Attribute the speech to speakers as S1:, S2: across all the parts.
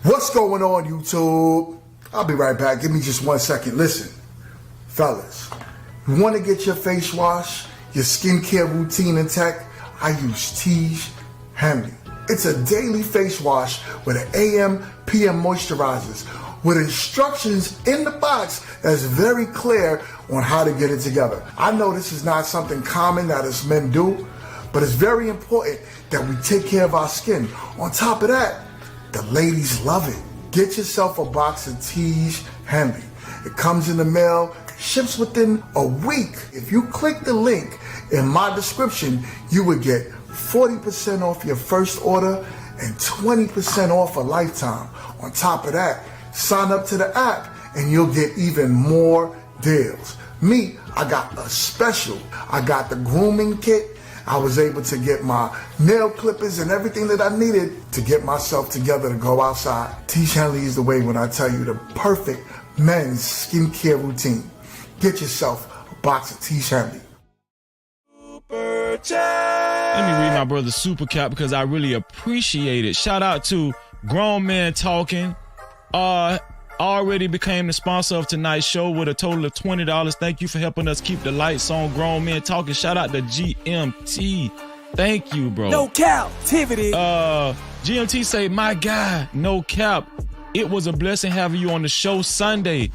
S1: What's going on, YouTube? I'll be right back. Give me just 1 second. Listen, fellas, you want to get your face wash, your skincare routine intact? I use Tiege Henley. It's a daily face wash with an AM, PM moisturizers with instructions in the box that's very clear on how to get it together. I know this is not something common that us men do, but it's very important that we take care of our skin. On top of that, the ladies love it. Get yourself a box of Tiege Henley. It comes in the mail, ships within a week. If you click the link in my description, you would get 40% off your first order and 20% off a lifetime. On top of that, sign up to the app and you'll get even more deals. Me, I got a special. I got the grooming kit. I was able to get my nail clippers and everything that I needed to get myself together to go outside. Tiege Henley is the way when I tell you the perfect men's skincare routine. Get yourself a box of Tiege Henley.
S2: Let me read my brother's super cap because I really appreciate it. Shout out to Grown Men Talking. Already became the sponsor of tonight's show with a total of $20. Thank you for helping us keep the lights on. Grown Men Talking. Shout out to GMT. Thank you, bro.
S3: No captivity.
S2: GMT say, my guy, no cap. It was a blessing having you on the show Sunday.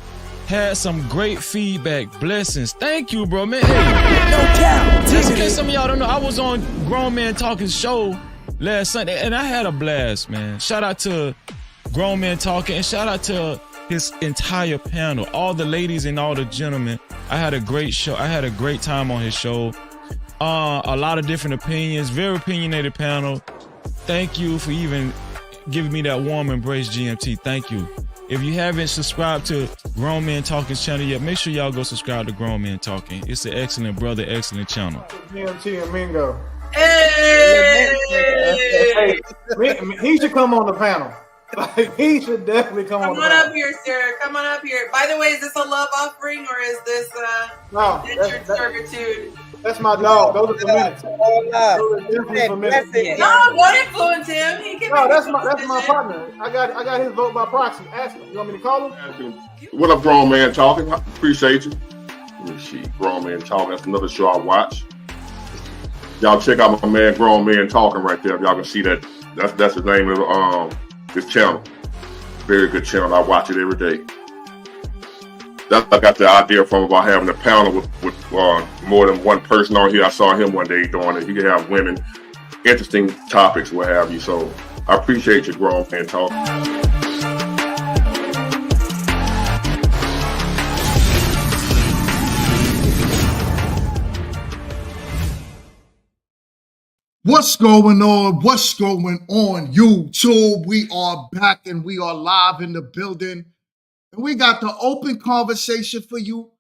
S2: Had some great feedback. Blessings. Thank you, bro, man. Hey,
S3: no cap.
S2: just in case some of y'all don't know, I was on Grown Man Talking show last Sunday, and I had a blast, man. Shout out to Grown Men Talking, and shout out to his entire panel, all the ladies and all the gentlemen. I had a great show. I had a great time on his show. A lot of different opinions, very opinionated panel. Thank you for even giving me that warm embrace, GMT. Thank you. If you haven't subscribed to Grown Men Talking's channel yet, make sure y'all go subscribe to Grown Men Talking. It's an excellent brother, excellent channel.
S4: GMT and Mingo.
S5: Hey!
S4: Hey, he should come on the panel. Like, he should definitely come on the panel.
S5: Come on up here, sir. Come on up here. By the way, is this a love offering or is this
S4: No,
S5: indentured servitude?
S4: that's my dog. Those are for minutes. Those are definitely for minutes.
S5: No, don't influence him. He can
S4: No,
S5: make
S4: that's
S5: his
S4: my
S5: decision.
S4: partner. I got his vote by proxy. Ask him. You want me to call him?
S6: What up, Grown Man Talking? I appreciate you. Let me see. Grown Man Talking. That's another show I watch. Y'all check out my man Grown Man Talking right there. If y'all can see that. That's the name of this channel. Very good channel. I watch it every day. I got the idea from about having a panel with more than one person on here. I saw him one day doing it. He could have women, interesting topics, what have you. So I appreciate you, Grown Man Talking.
S1: What's going on? What's going on, YouTube? We are back and we are live in the building. And we got the open conversation for you.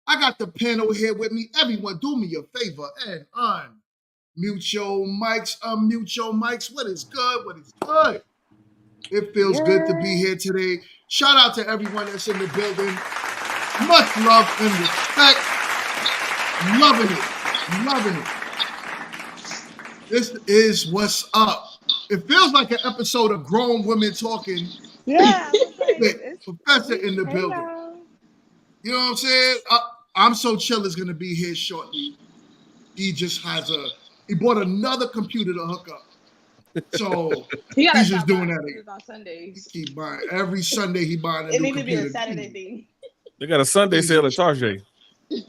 S1: I got the panel here with me. Everyone, do me a favor and unmute your mics. Unmute your mics. What is good? What is good? It feels good to be here today. Shout out to everyone that's in the building. Much love and respect. Loving it. Loving it. This is what's up. It feels like an episode of Grown Women Talking.
S7: Yeah.
S1: With Professor in the building. You know what I'm saying? I'm So Chill is going to be here shortly. He just he bought another computer to hook up. So he's just doing that.
S7: On Sundays.
S1: He keep buying. Every Sunday he buying a
S7: It
S1: new
S7: needs to be
S1: computer.
S7: a Saturday thing.
S8: They got a Sunday sale at Target.
S1: You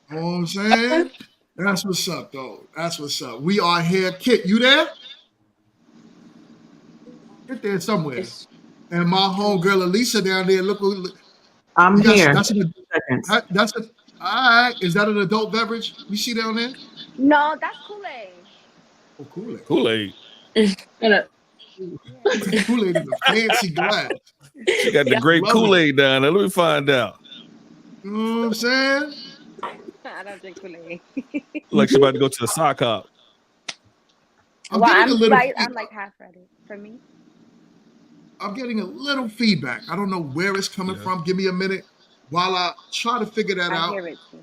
S1: know what I'm saying? That's what's up, though. That's what's up. We are here. Kit, you there? Get there somewhere. And my homegirl Elisa down there. Look,
S9: I'm here.
S1: That's all right. Is that an adult beverage we see down there?
S7: No, that's Kool-Aid.
S1: Oh, Kool-Aid.
S8: Kool-Aid.
S1: Kool-Aid is a fancy glass.
S8: She got the great Kool-Aid down there. Let me find out.
S1: You know what I'm saying?
S7: I don't drink Kool-Aid.
S8: Like she's about to go to the sock hop.
S7: I'm like half ready. For me?
S1: I'm getting a little feedback. I don't know where it's coming from. Give me a minute while I try to figure that out.
S7: I hear it too.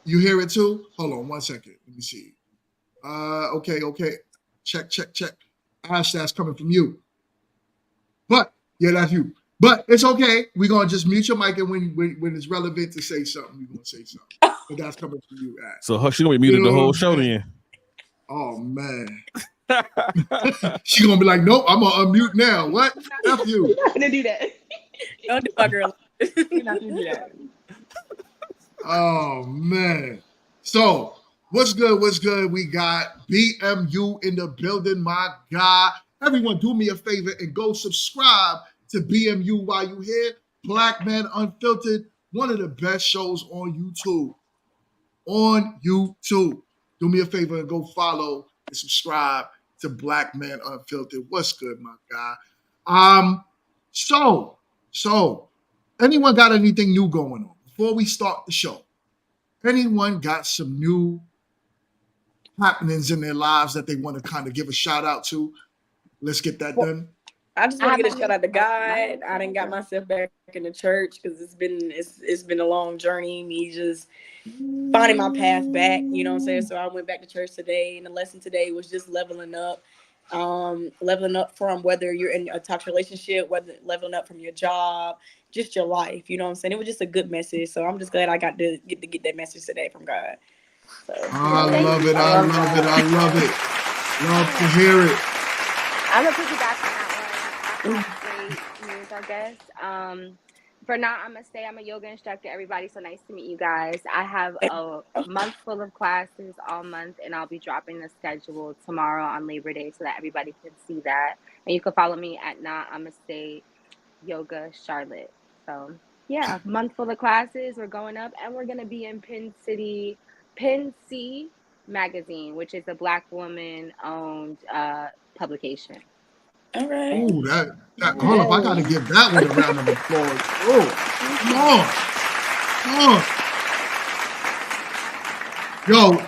S1: You hear it too? Hold on 1 second. Let me see. Okay. Check. Ash, that's coming from you. But, yeah, that's you. But it's okay. We're going to just mute your mic, and when it's relevant to say something, we're going to say something. But that's coming from you, Ash.
S8: So she's going to be muted the whole show then.
S1: Oh, man. She's going to be like, nope, I'm going to unmute now. What? F you.
S7: You're not going to do that. Don't do my girl. You're not going to do that.
S1: Oh, man. So, what's good? We got BMU in the building, my guy. Everyone, do me a favor and go subscribe to BMU while you here. Black Man Unfiltered, one of the best shows on YouTube. Do me a favor and go follow and subscribe to Black Man Unfiltered. What's good, my guy? So, anyone got anything new going on? Before we start the show, anyone got some new happenings in their lives that they want to kind of give a shout out to? Let's get that done.
S10: I just want to get a shout out to God. I done got myself back in the church because it's been a long journey. Me just finding my path back, you know what I'm saying? So I went back to church today, and the lesson today was just leveling up from whether you're in a toxic relationship, whether leveling up from your job, just your life, you know what I'm saying? It was just a good message. So I'm just glad I got to get that message today from God. So,
S1: I love it. Love to hear it.
S7: I'm going to piggyback on that one. That's great news, I guess. For now, I'm going to say I'm a yoga instructor. Everybody, so nice to meet you guys. I have a month full of classes all month, and I'll be dropping the schedule tomorrow on Labor Day so that everybody can see that. And you can follow me at Namaste Yoga Charlotte. So yeah, month full of classes. We're going up, and we're gonna be in Pin C magazine, which is a Black woman owned publication.
S10: All right.
S1: Ooh, hold up, I gotta give that one a round of applause. Oh, come on. Yo,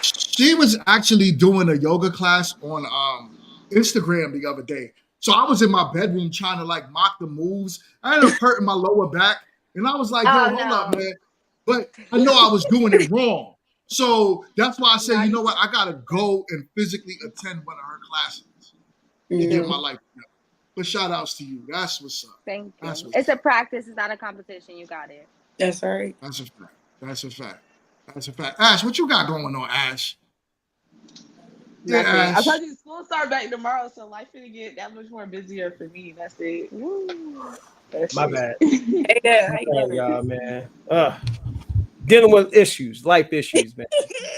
S1: she was actually doing a yoga class on Instagram the other day. So I was in my bedroom trying to like mock the moves. I ended up hurting my lower back, and I was like, "Yo, hold up, man!" But I know I was doing it wrong. So that's why I said, you know what? I gotta go and physically attend one of her classes to get my life together. But shout outs to you. That's what's up.
S7: Thank you. It's a practice. It's not a competition. You got it.
S10: That's right.
S1: That's a fact. That's a fact. That's a fact. Ash, what you got going on, Ash?
S11: Yeah, Ash. I told you school start back tomorrow, so life gonna get that much more busier for me. That's it.
S12: My bad.
S10: Hey there. Hey there.
S12: Y'all, man. Dealing with issues, life issues, man.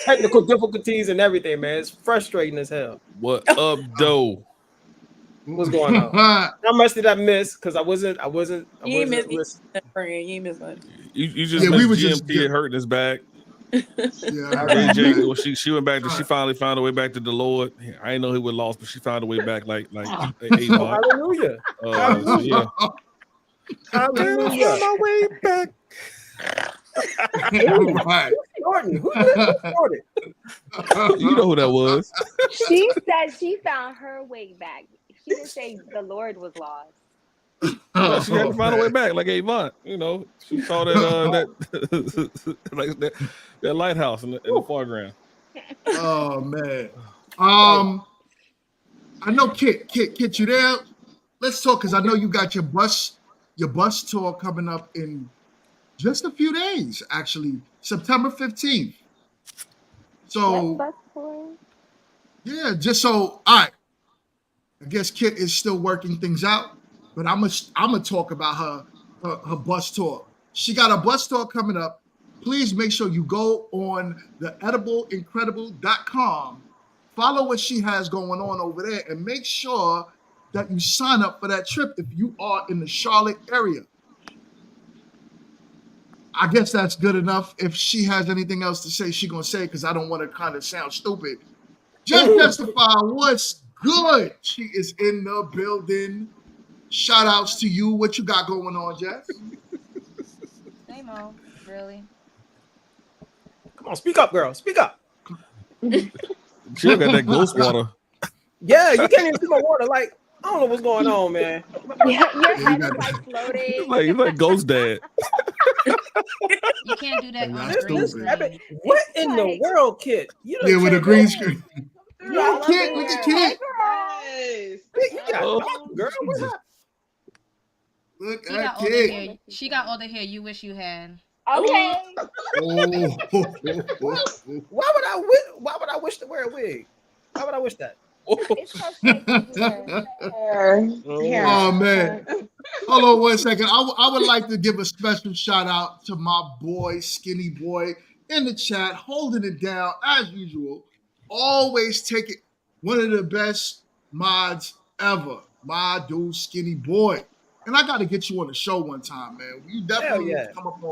S12: Technical difficulties and everything, man. It's frustrating as hell.
S8: What up, though?
S12: What's going on? How much did I miss? Because I wasn't.
S10: You ain't missed nothing, friend. You ain't missed nothing.
S8: You just missed GMT hurting his back. Well, she went back to. She finally found her way back to the Lord. I didn't know he would lost, but she found her way back like 8 months.
S12: Hallelujah.
S8: Yeah.
S12: Hallelujah. On my way back.
S1: Right.
S12: Who started?
S8: You know who that was.
S7: She said she found her way back. She didn't say the Lord was lost.
S8: Well, she had to find her way back like 8 months. You know, she saw that like that lighthouse in the foreground.
S1: Oh man. I know Kit, you there? Let's talk because I know you got your bus tour coming up in just a few days, actually, September 15th. So yeah, just so all right. I guess Kit is still working things out, but I'm gonna talk about her bus tour. She got a bus tour coming up. Please make sure you go on the edibleincredible.com, follow what she has going on over there, and make sure that you sign up for that trip if you are in the Charlotte area. I guess that's good enough. If she has anything else to say, she's gonna say because I don't want to kind of sound stupid. Just testify what's good. She is in the building. Shout outs to you. What you got going on, Jess?
S13: Same old, really.
S12: Come on, speak up, girl. Speak up.
S8: She got that ghost water.
S12: Yeah, you can't even see my water. Like, I don't know what's going on, man.
S7: Your head is like floating.
S8: It's like Ghost Dad.
S13: You can't do that on green screen.
S12: What in the world, Kid? You
S1: Yeah, with a green screen.
S12: Yeah,
S1: Kid, with the kid.
S11: Yes.
S12: You got girl. What's up?
S1: Look
S13: She
S1: at
S13: got all the
S1: Kid.
S13: hair. She got all the hair you wish you had.
S7: Okay.
S1: Oh.
S12: Why would I wish to wear a wig? Why would I wish that?
S1: Oh man. Hold on 1 second. I would like to give a special shout out to my boy, Skinny Boy, in the chat, holding it down as usual. Always take it. One of the best mods ever. My dude, Skinny Boy. And I got to get you on the show one time, man. You definitely need to come up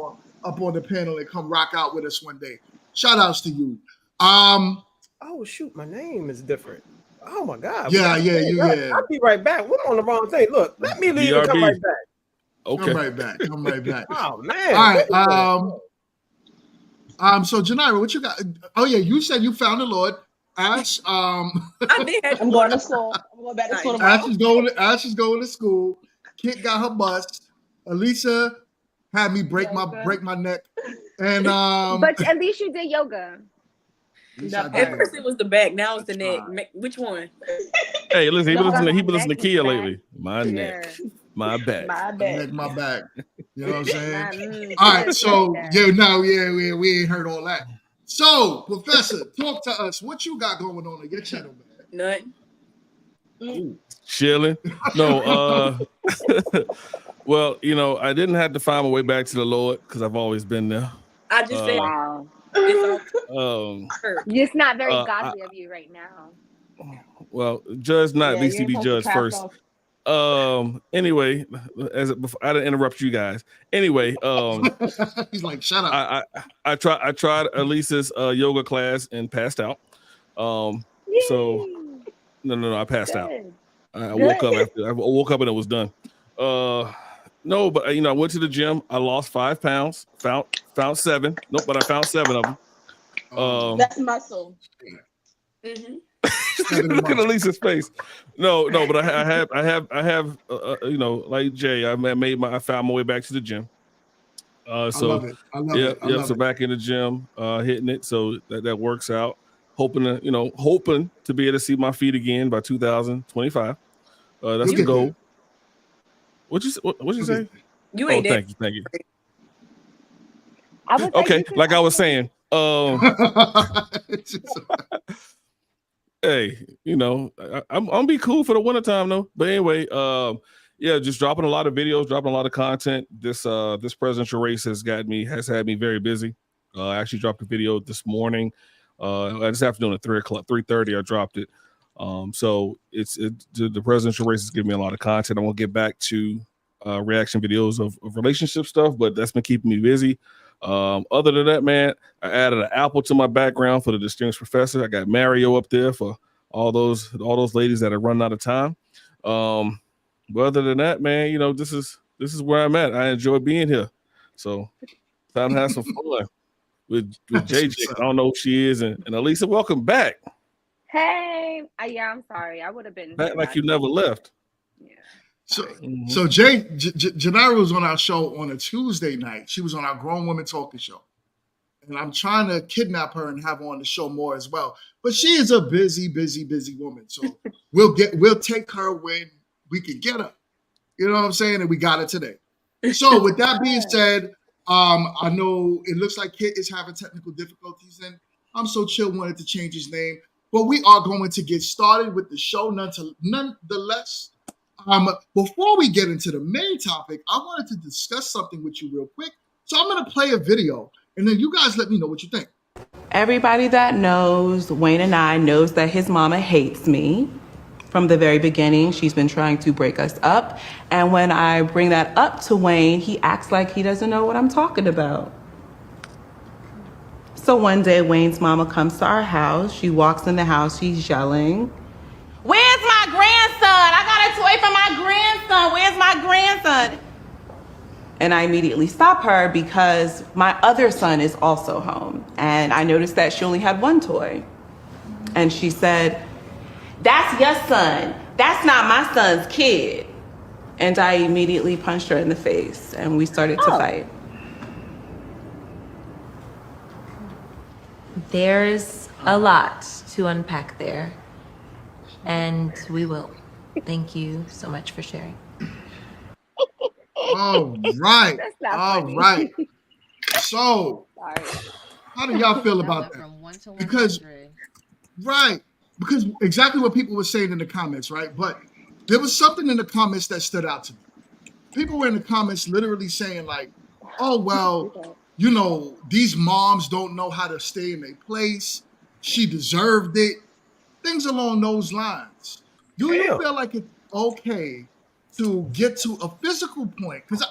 S1: on the panel and come rock out with us one day. Shout outs to you.
S12: Oh shoot, my name is different. Oh my God.
S1: Yeah.
S12: I'll be right back. We're on the wrong thing. Look, let me leave and come right back.
S8: Okay.
S1: Come right back.
S12: Oh man.
S1: All right. So Janira, what you got? Oh yeah, you said you found the Lord. Ash,
S11: I'm going to school. I'm going back to school tomorrow.
S1: Ash is going to school. Kit got her bus. Elisa had me break my neck. And
S7: but at least you did yoga.
S10: At first it was the back, now it's the neck. Which one?
S8: Hey, listen, he been listening to Kia lately. My neck, my back,
S1: my back. You know what I'm saying? All right, so we ain't heard all that. So, Professor, talk to us. What you got going on your channel, man?
S10: Nothing.
S8: Chilling. No, well, you know, I didn't have to find my way back to the Lord because I've always been there.
S10: I just said, wow.
S7: It's not very godly of you right now.
S8: Well, judge not, at least you be judged first. Anyway, I didn't interrupt you guys. Anyway,
S1: he's like, shut
S8: up. I tried Elisa's yoga class and passed out. So no, I passed out. I woke up and it was done. No, but I went to the gym. I lost 5 pounds. Found 7. Nope, but I found 7 of them.
S11: That's muscle.
S8: Look at Elisa's face. No, but I have like Jay, I found my way back to the gym. So
S1: I love it. I love
S8: so
S1: it.
S8: back in the gym, hitting it. So that works out. Hoping to be able to see my feet again by 2025. That's the goal. What'd you say?
S10: You ain't
S8: thank you.
S7: Okay,
S8: like I was saying. Hey, I'm gonna be cool for the wintertime though. But anyway, just dropping a lot of videos, dropping a lot of content. This presidential race has had me very busy. I actually dropped a video this morning. This afternoon at 3:30, I dropped it. So the presidential race is giving me a lot of content. I won't get back to reaction videos of relationship stuff, but that's been keeping me busy. Other than that, man, I added an apple to my background for the distinguished professor. I got Mario up there for all those ladies that are running out of time. But other than that, man, this is where I'm at. I enjoy being here. So time to have some fun with JJ. I don't know who she is, and Elisa, welcome back.
S7: Hey, yeah, I'm sorry. I would have been
S8: back like you never left.
S1: So Janara was on our show on a Tuesday night. She was on our Grown Women Talking show. And I'm trying to kidnap her and have her on the show more as well. But she is a busy woman. So we'll take her when we can get her. You know what I'm saying? And we got it today. So with that being said, I know it looks like Kit is having technical difficulties, and I'm So Chill wanted to change his name. But we are going to get started with the show nonetheless. Before we get into the main topic, I wanted to discuss something with you real quick. So I'm going to play a video, and then you guys let me know what you think.
S9: Everybody that knows Wayne and I knows that his mama hates me. From the very beginning, she's been trying to break us up. And when I bring that up to Wayne, he acts like he doesn't know what I'm talking about. So one day, Wayne's mama comes to our house. She walks in the house, she's yelling, "Where's my grandson? I got a toy for my grandson. Where's my grandson?" And I immediately stop her because my other son is also home. And I noticed that she only had one toy. And she said, "That's your son. That's not my son's kid." And I immediately punched her in the face and we started to fight.
S14: There's a lot to unpack there. And we will. Thank you so much for sharing.
S1: All right. So, how do y'all feel about that? Because exactly what people were saying in the comments, right? But there was something in the comments that stood out to me. People were in the comments literally saying like, "Oh, well, these moms don't know how to stay in their place. She deserved it." Things along those lines. Do you feel like it's okay to get to a physical point? Because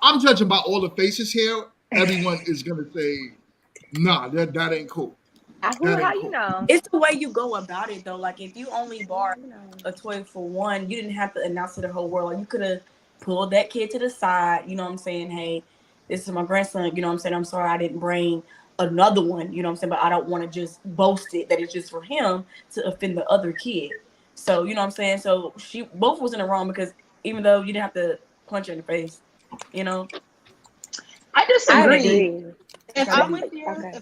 S1: I'm judging by all the faces here. Everyone is going to say, "Nah, that ain't cool."
S10: It's the way you go about it, though. Like, if you only bought a toy for one, you didn't have to announce to the whole world. Like, you could have pulled that kid to the side, you know what I'm saying? "Hey, this is my grandson, you know what I'm saying? I'm sorry I didn't bring another one, you know what I'm saying? But I don't want to just boast it that it's just for him to offend the other kid." So, you know what I'm saying? So, both was in the wrong because even though you didn't have to punch her in the face,
S11: I disagree.
S7: agree.
S11: If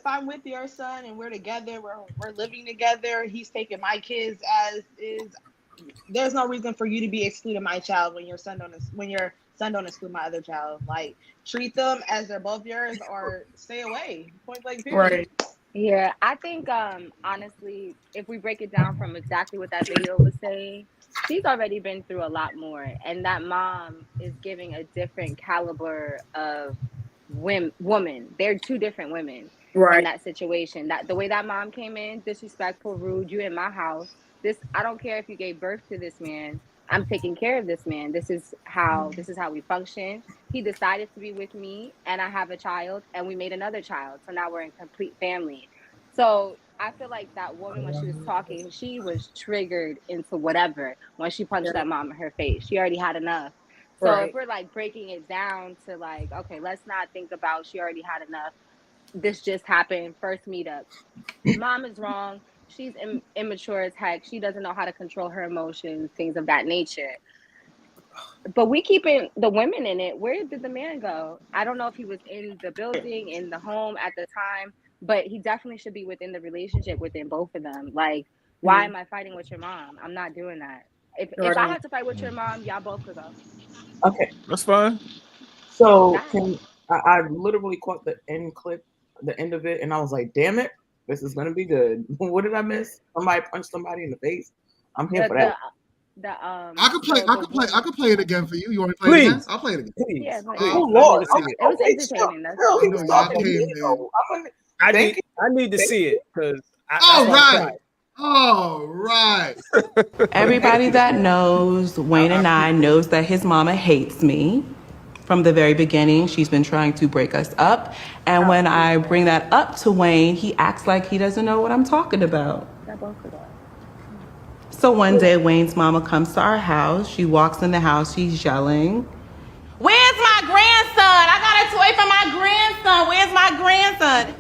S11: I'm with your son and we're together, we're living together, he's taking my kids as is. There's no reason for you to be excluding my child when your son don't exclude my other child. Like, treat them as they're both yours or stay away. Point blank period.
S10: Right.
S7: Yeah, I think honestly, if we break it down from exactly what that video was saying, she's already been through a lot more, and that mom is giving a different caliber of woman. They're two different women in that situation. That the way that mom came in, disrespectful, rude. You in my house. I don't care if you gave birth to this man. I'm taking care of this man. This is how we function. He decided to be with me, and I have a child, and we made another child. So now we're in complete family. So I feel like that woman, when she was talking, she was triggered into whatever when she punched that mom in her face. She already had enough. So if we're like breaking it down to like, okay, let's not think about she already had enough. This just happened. First meetup. Mom is wrong. She's immature as heck. She doesn't know how to control her emotions, things of that nature. But we keeping the women in it. Where did the man go? I don't know if he was in the building, in the home at the time, but he definitely should be within the relationship within both of them. Like, why am I fighting with your mom? I'm not doing that. If I had to fight with your mom, y'all both could go.
S9: Okay,
S8: That's fine.
S9: so I literally caught the end clip, the end of it, and I was like, "Damn it, this is gonna be good." What did I miss? Somebody punched somebody in the face. I'm here for that.
S1: I could play it again for you. You want me to play it again? I'll play it again.
S9: Please.
S7: Yeah, like,
S9: Oh Lord,
S7: it was entertaining. That's
S1: I know y'all came there.
S12: I need to see it because
S1: All right.
S9: Everybody that knows Wayne and I knows that his mama hates me. From the very beginning, she's been trying to break us up. And when I bring that up to Wayne, he acts like he doesn't know what I'm talking about. So one day, Wayne's mama comes to our house. She walks in the house. She's yelling, "Where's my grandson? I got a toy for my grandson. Where's my grandson?"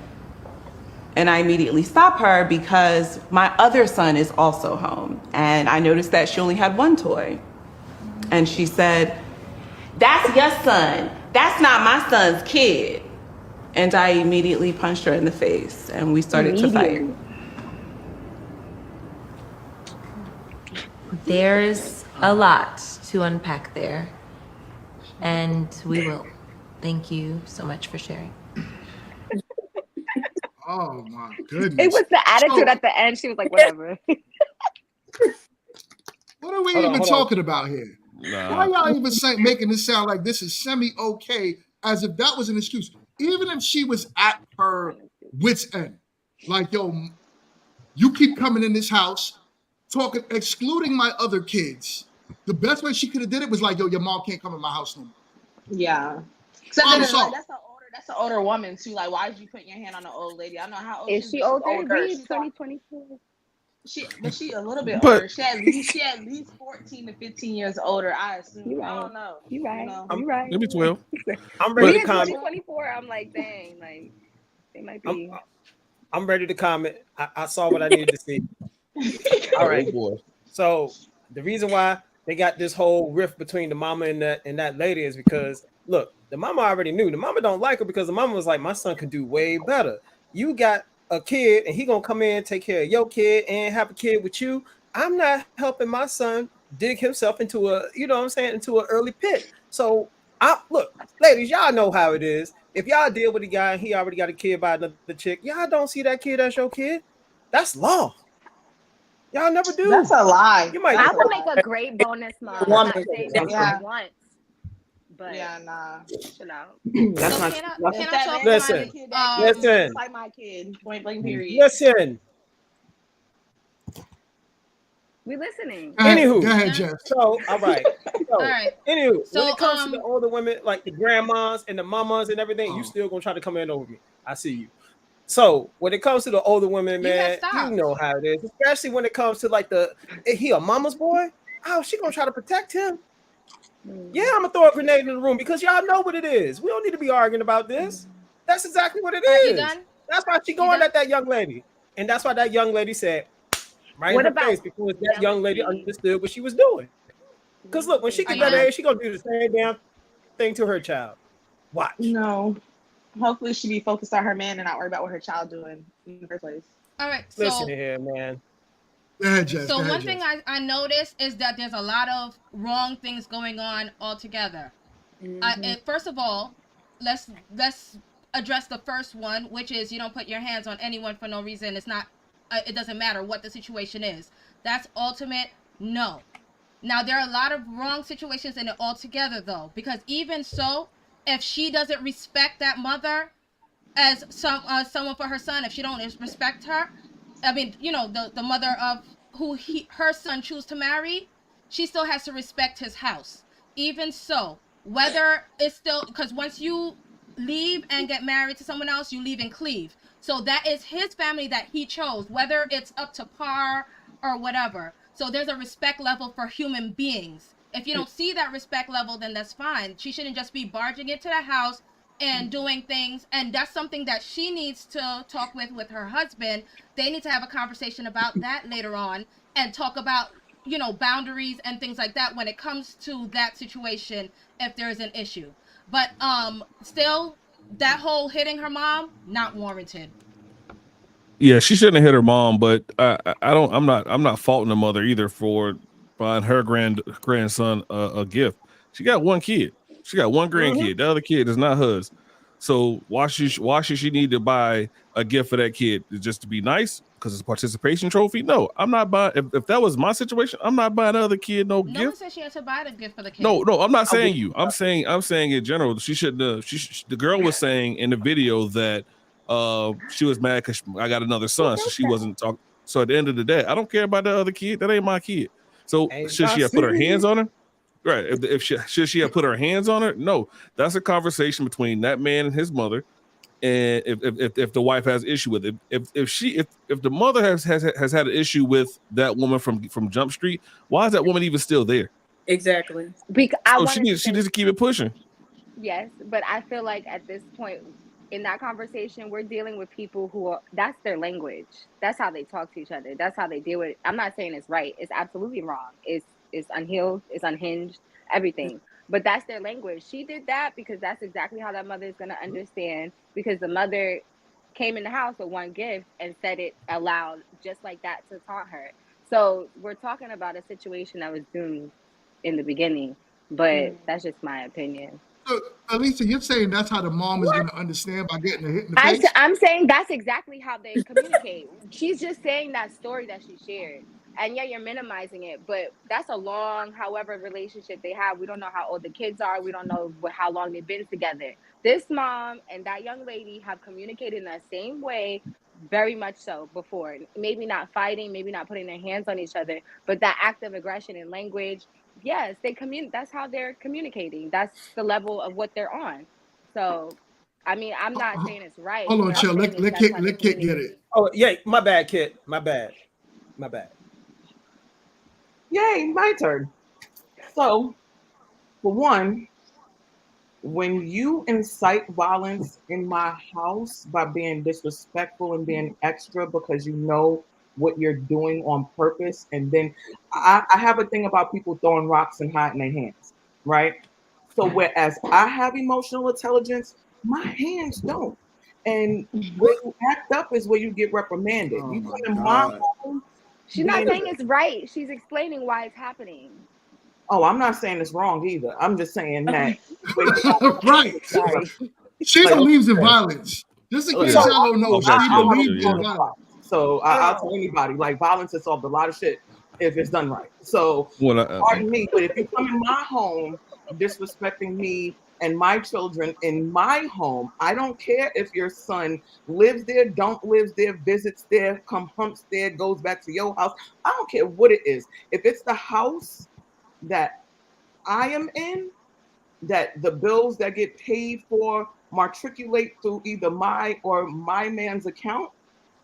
S9: And I immediately stop her because my other son is also home. And I noticed that she only had one toy. And she said, "That's your son. That's not my son's kid." And I immediately punched her in the face and we started to fight.
S14: There's a lot to unpack there, and we will. Thank you so much for sharing.
S1: Oh my goodness.
S7: It was the attitude at the end. She was like, whatever.
S1: What are we even talking about here? Why y'all even making this sound like this is semi-okay, as if that was an excuse? Even if she was at her wit's end. Like, yo, you keep coming in this house, talking, excluding my other kids. The best way she could have did it was like, yo, your mom can't come in my house no more.
S11: Yeah. So then, that's an older woman too. Like, why did you put your hand on an old lady? I don't know how old
S7: is she older.
S11: She's
S7: 2024.
S11: She a little bit older. She at least 14 to 15 years older. I assume. I don't know.
S7: You right.
S11: You
S7: right.
S8: Maybe 12.
S12: I'm ready to comment.
S7: 2024. I'm like, dang, like they might be.
S12: I'm ready to comment. I saw what I needed to see. All right.
S8: Oh boy.
S12: So the reason why they got this whole rift between the mama and that lady is because look, the mama already knew. The mama don't like her because the mama was like, my son could do way better. You got a kid and he gonna come in, take care of your kid and have a kid with you. I'm not helping my son dig himself into into an early pit. So look, ladies, y'all know how it is. If y'all deal with a guy and he already got a kid by another chick, y'all don't see that kid as your kid. That's law. Y'all never do.
S11: That's a lie.
S7: I would make a great bonus mom. I'm not saying that I want, but chill out.
S12: That's not.
S11: Can I talk
S12: Listen.
S11: Listen. Like my kid. Point blank. Period.
S12: Listen.
S7: We listening.
S12: Anywho,
S1: go ahead, Jeff.
S12: So, all right. So,
S13: All right.
S12: Anywho,
S13: So,
S12: when it comes to the older women, like the grandmas and the mamas and everything, you still gonna try to come in over me. I see you. So when it comes to the older women, man, you know how it is. Especially when it comes to like he a mama's boy. Oh, she gonna try to protect him. Yeah, I'm gonna throw a grenade in the room because y'all know what it is. We don't need to be arguing about this. That's exactly what it is. That's why she going at that young lady, and that's why that young lady said right in her face because that young lady understood what she was doing. Because look, when she gets that age, she gonna do the same damn thing to her child. Watch.
S11: No. Hopefully she be focused on her man and not worry about what her child doing in the first place.
S13: All right. So,
S12: listen here, man.
S1: Go ahead, Jess.
S13: So one thing I noticed is that there's a lot of wrong things going on altogether. First of all, let's address the first one, which is you don't put your hands on anyone for no reason. It's not. It doesn't matter what the situation is. That's ultimate no. Now there are a lot of wrong situations in it altogether, though, because even so, if she doesn't respect that mother as someone for her son, if she don't respect her, I mean, the mother of who her son choose to marry, she still has to respect his house. Even so, whether it's still, because once you leave and get married to someone else, you leave and cleave. So that is his family that he chose, whether it's up to par or whatever. So there's a respect level for human beings. If you don't see that respect level, then that's fine. She shouldn't just be barging into the house and doing things. And that's something that she needs to talk with her husband. They need to have a conversation about that later on and talk about, you know, boundaries and things like that when it comes to that situation, if there's an issue. But still, that whole hitting her mom, not warranted.
S8: Yeah, she shouldn't have hit her mom, but I'm not faulting the mother either for buying her grandson a gift. She got one kid. She got one grandkid. The other kid is not hers. So why should she need to buy a gift for that kid? Just to be nice because it's a participation trophy? No, I'm not buying. If that was my situation, I'm not buying the other kid no gift.
S13: No one said she had to buy the gift for the kid.
S8: No, I'm not saying you. I'm saying in general. She shouldn't. The girl was saying in the video that she was mad because I got another son, so she wasn't talking. So at the end of the day, I don't care about the other kid. That ain't my kid. So should she have put her hands on her? Right. Should she have put her hands on her? No. That's a conversation between that man and his mother. And if the wife has issue with it, if the mother has had an issue with that woman from Jump Street, why is that woman even still there?
S10: Exactly.
S7: Because
S8: she needs to keep it pushing.
S7: Yes, but I feel like at this point in that conversation, we're dealing with people who are, that's their language. That's how they talk to each other. That's how they deal with it. I'm not saying it's right. It's absolutely wrong. It's unhealed. It's unhinged. Everything. But that's their language. She did that because that's exactly how that mother is going to understand, because the mother came in the house with one gift and said it aloud just like that to taunt her. So we're talking about a situation that was doomed in the beginning, but that's just my opinion.
S1: So, Alicia, you're saying that's how the mom is going to understand by getting a hit in the face?
S7: I'm saying that's exactly how they communicate. She's just saying that story that she shared. And yeah, you're minimizing it, but that's a long, however, relationship they have. We don't know how old the kids are. We don't know how long they've been together. This mom and that young lady have communicated in that same way, very much so before. Maybe not fighting, maybe not putting their hands on each other, but that act of aggression and language, yes, that's how they're communicating. That's the level of what they're on. So, I mean, I'm not saying it's right.
S1: Hold on, chill. Let Kit get it.
S12: Oh, yeah, my bad, Kit. My bad.
S9: Yay, my turn. So, for one, when you incite violence in my house by being disrespectful and being extra because you know what you're doing on purpose, and then I have a thing about people throwing rocks and hiding their hands, right? So whereas I have emotional intelligence, my hands don't. And where you act up is where you get reprimanded. You come in my home.
S7: She's not saying it's right. She's explaining why it's happening.
S9: Oh, I'm not saying it's wrong either. I'm just saying that.
S1: Right. She believes in violence. Just in case y'all don't know, she believes in violence.
S9: So I'll tell anybody, like, violence has solved a lot of shit if it's done right. So pardon me, but if you come in my home disrespecting me and my children in my home, I don't care if your son lives there, don't live there, visits there, come humps there, goes back to your house. I don't care what it is. If it's the house that I am in, that the bills that get paid for matriculate through either my or my man's account,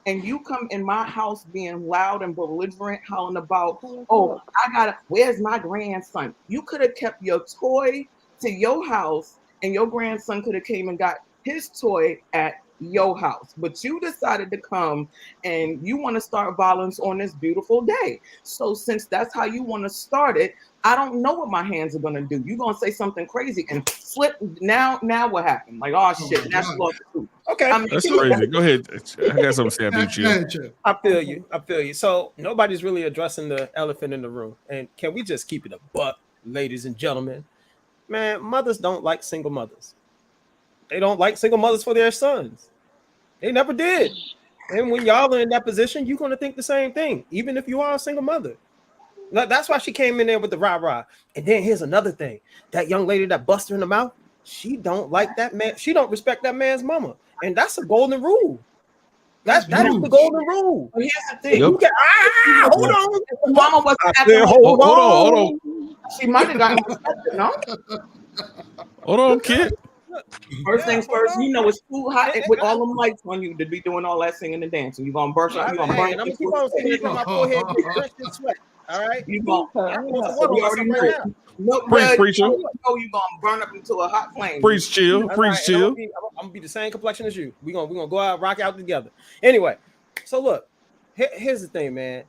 S9: and you come in my house being loud and belligerent, howling about, oh, where's my grandson? You could have kept your toy to your house, and your grandson could have came and got his toy at your house. But you decided to come and you want to start violence on this beautiful day. So since that's how you want to start it, I don't know what my hands are going to do. You're going to say something crazy and slip. Now what happened? Like, oh shit, that's lost the truth.
S12: Okay.
S8: That's crazy. Go ahead. I got something to say.
S12: I feel you. So nobody's really addressing the elephant in the room. And can we just keep it a buck, ladies and gentlemen? Man, mothers don't like single mothers. They don't like single mothers for their sons. They never did. And when y'all are in that position, you're going to think the same thing, even if you are a single mother. That's why she came in there with the rah-rah. And then here's another thing. That young lady that busted her in the mouth, she don't like that man. She don't respect that man's mama. And that's a golden rule. That's the golden rule.
S15: But here's the thing.
S8: Yep.
S12: You can, hold on.
S15: Mama was
S8: hold on.
S15: She might have gotten respected, no?
S8: Hold on, kid.
S15: First things first, you know it's too hot with all them lights on you to be doing all that singing and dancing. You're gonna burst up. You're gonna burn.
S12: I'm gonna keep on singing from my forehead, get drenched in sweat. All right.
S15: You gonna.
S12: We already know.
S8: Preacher.
S15: You know you gonna burn up into a hot flame.
S8: Preach chill. Preach chill.
S12: I'm gonna be the same complexion as you. We're gonna go out, rock out together. Anyway, so look, here's the thing, man.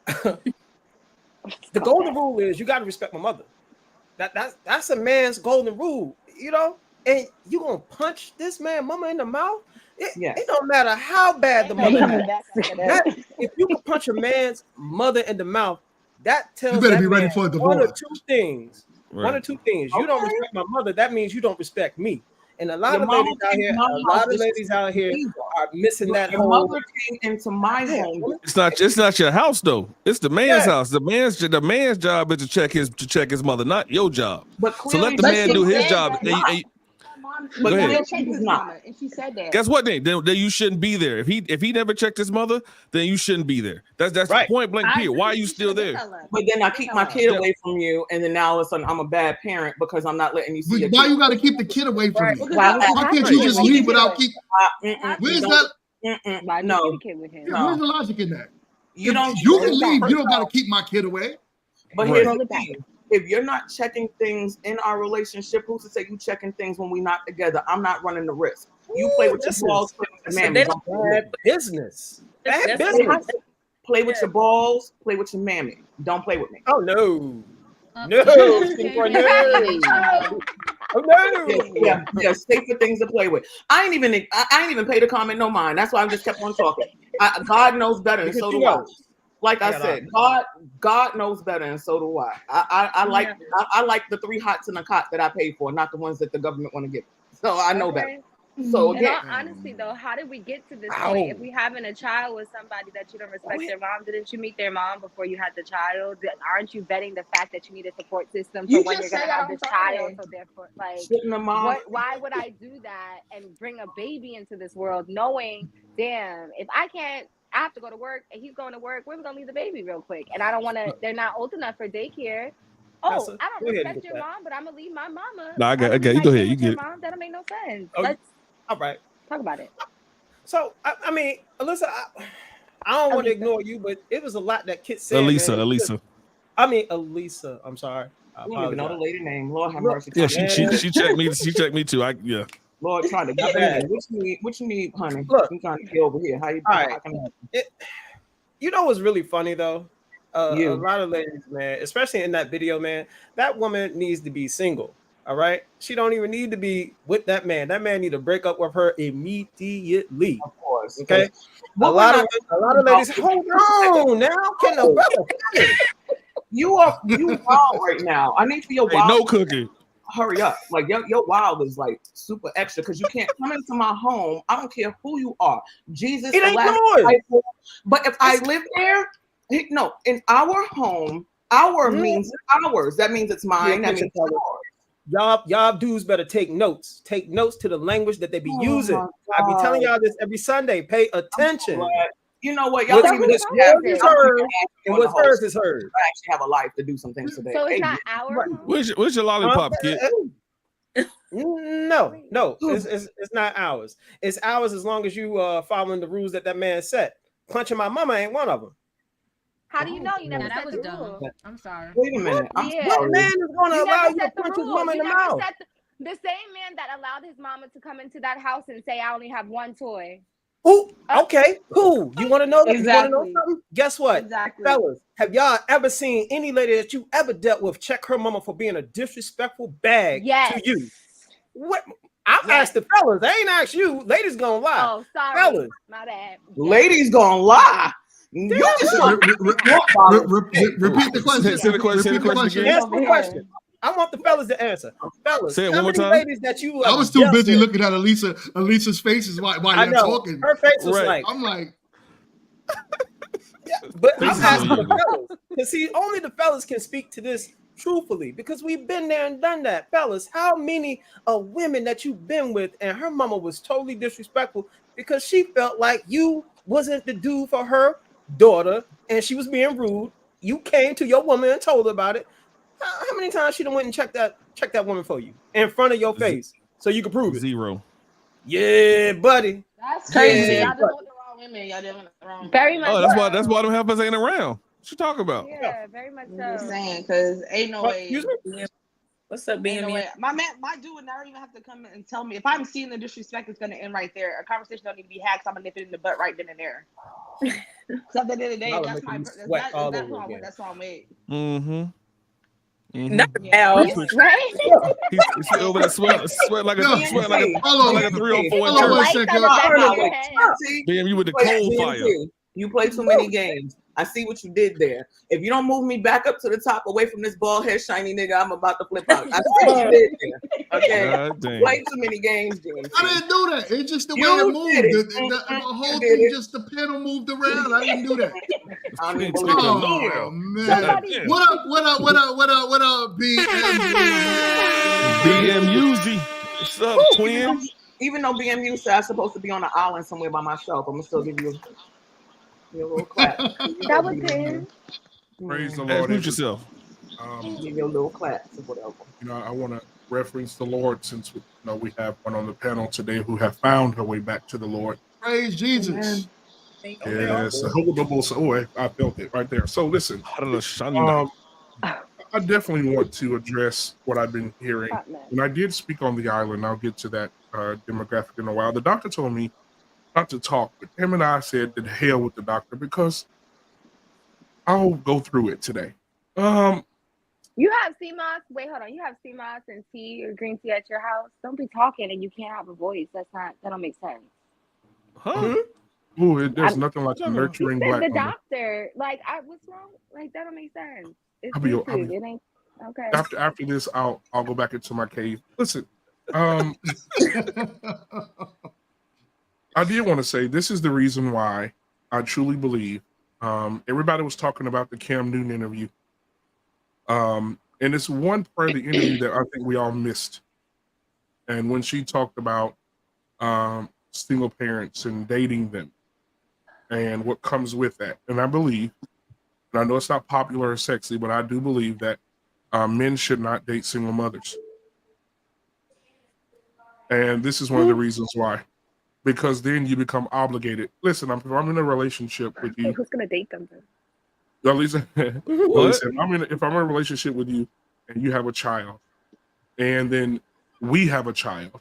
S12: The golden rule is you gotta respect my mother. That's a man's golden rule, you know. And you gonna punch this man, mama, in the mouth? It don't matter how bad the mother is. If you can punch a man's mother in the mouth, that tells you better be ready for a divorce. One or two things. Right. One or two things. You don't respect my mother, that means you don't respect me. And a lot of ladies out here, are missing that whole.
S15: Your mother came into my home.
S8: It's not your house though. It's the man's house. The man's job is to check his mother, not your job. So let the man do his job.
S13: But checked his mama, and she said that.
S8: Guess what? Then you shouldn't be there. If he never checked his mother, then you shouldn't be there. That's right. Point blank period. Why are you still there?
S15: But then I keep my kid away from you, and then now all of a sudden I'm a bad parent because I'm not letting you see.
S1: Why you got to keep the kid away from you? Why can't you just leave without keep? Where's that?
S15: No.
S1: Where's the logic in that?
S15: You don't.
S1: You can leave. You don't got to keep my kid away.
S15: But here's the thing. If you're not checking things in our relationship, who's to say you checking things when we're not together? I'm not running the risk. You play with your balls, play with your mammy.
S12: Bad business. Bad
S15: business. Play with your balls, play with your mammy. Don't play with me.
S12: Oh no. No. Oh no.
S15: Yeah, safer things to play with. I ain't even paid to comment no mind. That's why I just kept on talking. God knows better, and so do I. Like I said, God knows better, and so do I. I like the 3 hots in a cot that I paid for, not the ones that the government want to give. So I know better. So again,
S7: honestly though, how did we get to this point? If we having a child with somebody that you don't respect their mom, didn't you meet their mom before you had the child? Aren't you vetting the fact that you need a support system for when you're gonna have the child? So therefore, like, why would I do that and bring a baby into this world knowing, damn, if I have to go to work and he's going to work, we're gonna leave the baby real quick. And I don't want to, they're not old enough for daycare. I don't respect your mom, but I'm gonna leave my mama.
S8: No, I got you. Go ahead. You get it.
S7: Mom, that'll make no sense.
S12: All right.
S7: Talk about it.
S12: So, I mean, Alyssa, I don't want to ignore you, but it was a lot that Kit said.
S8: Elisa.
S12: I'm sorry. I
S15: don't even know the lady name. Lord have mercy.
S8: Yeah, she checked me. She checked me too.
S15: Lord, trying to get back. What you need, honey? Look, I'm trying to get over here. How you doing?
S12: You know what's really funny though? A lot of ladies, man, especially in that video, man, that woman needs to be single. All right, she don't even need to be with that man. That man need to break up with her immediately.
S15: Of course.
S12: Okay. A lot of ladies. Hold on now. Can the brother?
S15: You wild right now. I need for your wild.
S8: No cooking.
S15: Hurry up. Like your wild is like super extra because you can't come into my home. I don't care who you are. Jesus,
S12: it ain't yours.
S15: But if I live there, no, in our home, our means ours. That means it's mine. That means yours.
S12: Y'all dudes better take notes. Take notes to the language that they be using. I be telling y'all this every Sunday. Pay attention.
S15: You know what? Y'all don't even just have
S12: is heard, and what's hers is heard.
S15: I actually have a life to do some things today.
S7: So it's not our home?
S8: Where's your lollipop, kid?
S12: No, it's not ours. It's ours as long as you following the rules that man set. Punching my mama ain't one of them.
S7: How do you know? You never
S13: that
S7: set
S13: was
S7: the
S13: dumb.
S7: rule.
S13: I'm sorry.
S15: Wait a minute.
S12: What man is going to allow you to punch his mama in the mouth?
S7: The same man that allowed his mama to come into that house and say, I only have one toy.
S12: Ooh, okay, cool. You want to know that?
S7: Exactly.
S12: You want to know something? Guess what?
S7: Exactly.
S12: Fellas, have y'all ever seen any lady that you ever dealt with check her mama for being a disrespectful bag to you? What? I've asked the fellas. I ain't asked you. Ladies gonna lie.
S7: Oh, sorry.
S12: Fellas.
S7: My bad.
S15: Ladies gonna lie. You just
S1: repeat the question.
S8: Say the question again.
S12: Ask the question. I want the fellas to answer. Fellas,
S8: say it one more time.
S12: Ladies that you
S1: I was too busy looking at Elisa's faces while you're talking.
S12: Her face was like,
S1: I'm like,
S12: but I'm asking the fellas because see, only the fellas can speak to this truthfully because we've been there and done that. Fellas, how many women that you've been with and her mama was totally disrespectful because she felt like you wasn't the dude for her daughter, and she was being rude. You came to your woman and told her about it. How many times she done went and checked that woman for you in front of your face so you could prove it?
S8: 0.
S12: Yeah, buddy.
S11: That's crazy.
S12: Yeah,
S11: Y'all dealing with the wrong women. Y'all dealing with the wrong.
S7: Very much.
S8: Oh, that's why them heifers ain't around. What you talking about?
S7: Yeah, very much so.
S11: I'm just saying, because ain't no way.
S12: Excuse me?
S10: What's up,
S11: Ain't no
S10: being
S11: way. My dude would never even have to come in and tell me. If I'm seeing the disrespect, it's gonna end right there. A conversation don't need to be had. I'm gonna nip it in the butt right then and there. So at the end of the day,
S12: Y'all
S11: that's
S12: making
S11: my
S12: me
S11: that's
S12: sweat all
S11: that's
S12: over
S11: who I
S12: again.
S11: want. That's who I'm with.
S8: Mm-hmm.
S10: Not
S11: Yeah.
S10: now.
S7: Right?
S8: He's over there sweat like a
S1: No,
S8: sweat like a 3 or 4 in
S1: hold on one
S8: church.
S1: second.
S8: Damn, you with the cold fire.
S15: You play too many games. I see what you did there. If you don't move me back up to the top, away from this bald head shiny nigga, I'm about to flip out. I see what you did there. Okay,
S8: God damn.
S15: play too many games, James.
S1: I didn't do that. It's just the way
S15: You
S1: it moved.
S15: did it.
S1: The whole
S15: You did
S1: thing,
S15: it.
S1: just the panel moved around. I didn't do that.
S15: I don't even
S8: Can't
S15: believe
S8: take
S15: it.
S8: a
S1: Oh
S8: Lord.
S1: man!
S8: Yeah.
S1: What up,
S8: BMUZ. What's up, twin?
S15: Even though BMU said I'm supposed to be on an island somewhere by myself, I'm gonna still give you a little clap.
S7: That was him.
S16: Praise the
S8: Hey,
S16: Lord.
S8: mute yourself.
S15: Give you a little clap or whatever.
S16: You know, I want to reference the Lord since we have one on the panel today who have found her way back to the Lord.
S1: Praise Jesus.
S16: Yes, I felt it right there. So listen, I definitely want to address what I've been hearing. When I did speak on the island, I'll get to that demographic in a while. The doctor told me not to talk, but him and I said to hell with the doctor because I'll go through it today.
S7: You have CMOS. Wait, hold on. You have CMOS and tea or green tea at your house. Don't be talking and you can't have a voice. That don't make sense.
S8: Huh?
S16: There's nothing like a nurturing black
S7: The
S16: woman.
S7: doctor, what's wrong? Like that don't make sense. It's
S16: I'll be-
S7: YouTube. It ain't okay.
S16: After this, I'll go back into my cave. Listen, I did want to say this is the reason why I truly believe. Everybody was talking about the Cam Newton interview, and it's one part of the interview that I think we all missed. And when she talked about single parents and dating them, and what comes with that, and I believe, and I know it's not popular or sexy, but I do believe that men should not date single mothers. And this is one of the reasons why. Because then you become obligated. Listen, if I'm in a relationship with you.
S7: Who's gonna date them then?
S16: Well, listen, if I'm in a relationship with you and you have a child, and then we have a child,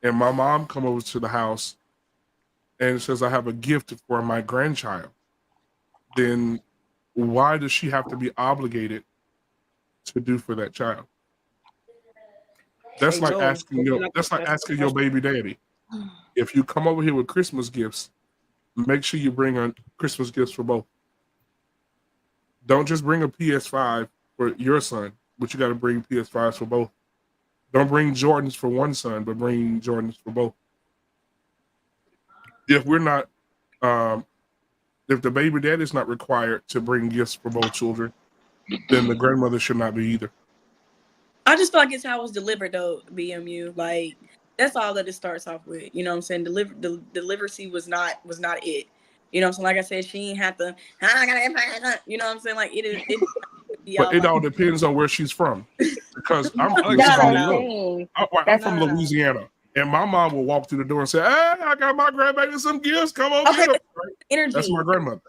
S16: and my mom come over to the house and says, I have a gift for my grandchild, then why does she have to be obligated to do for that child? That's like asking your baby daddy. If you come over here with Christmas gifts, make sure you bring Christmas gifts for both. Don't just bring a PS5 for your son, but you got to bring PS5s for both. Don't bring Jordans for one son, but bring Jordans for both. If we're not, if the baby daddy is not required to bring gifts for both children, then the grandmother should not be either.
S10: I just feel like it's how it was delivered though, BMU. Like that's all that it starts off with. You know what I'm saying? The delivery was not it. You know what I'm saying? Like I said, she ain't have to, you know what I'm saying? Like it is.
S16: But it all depends on where she's from. Because I'm from Louisiana. And my mom will walk through the door and say, hey, I got my grandbaby some gifts. Come on, get them. Right? That's my grandmother.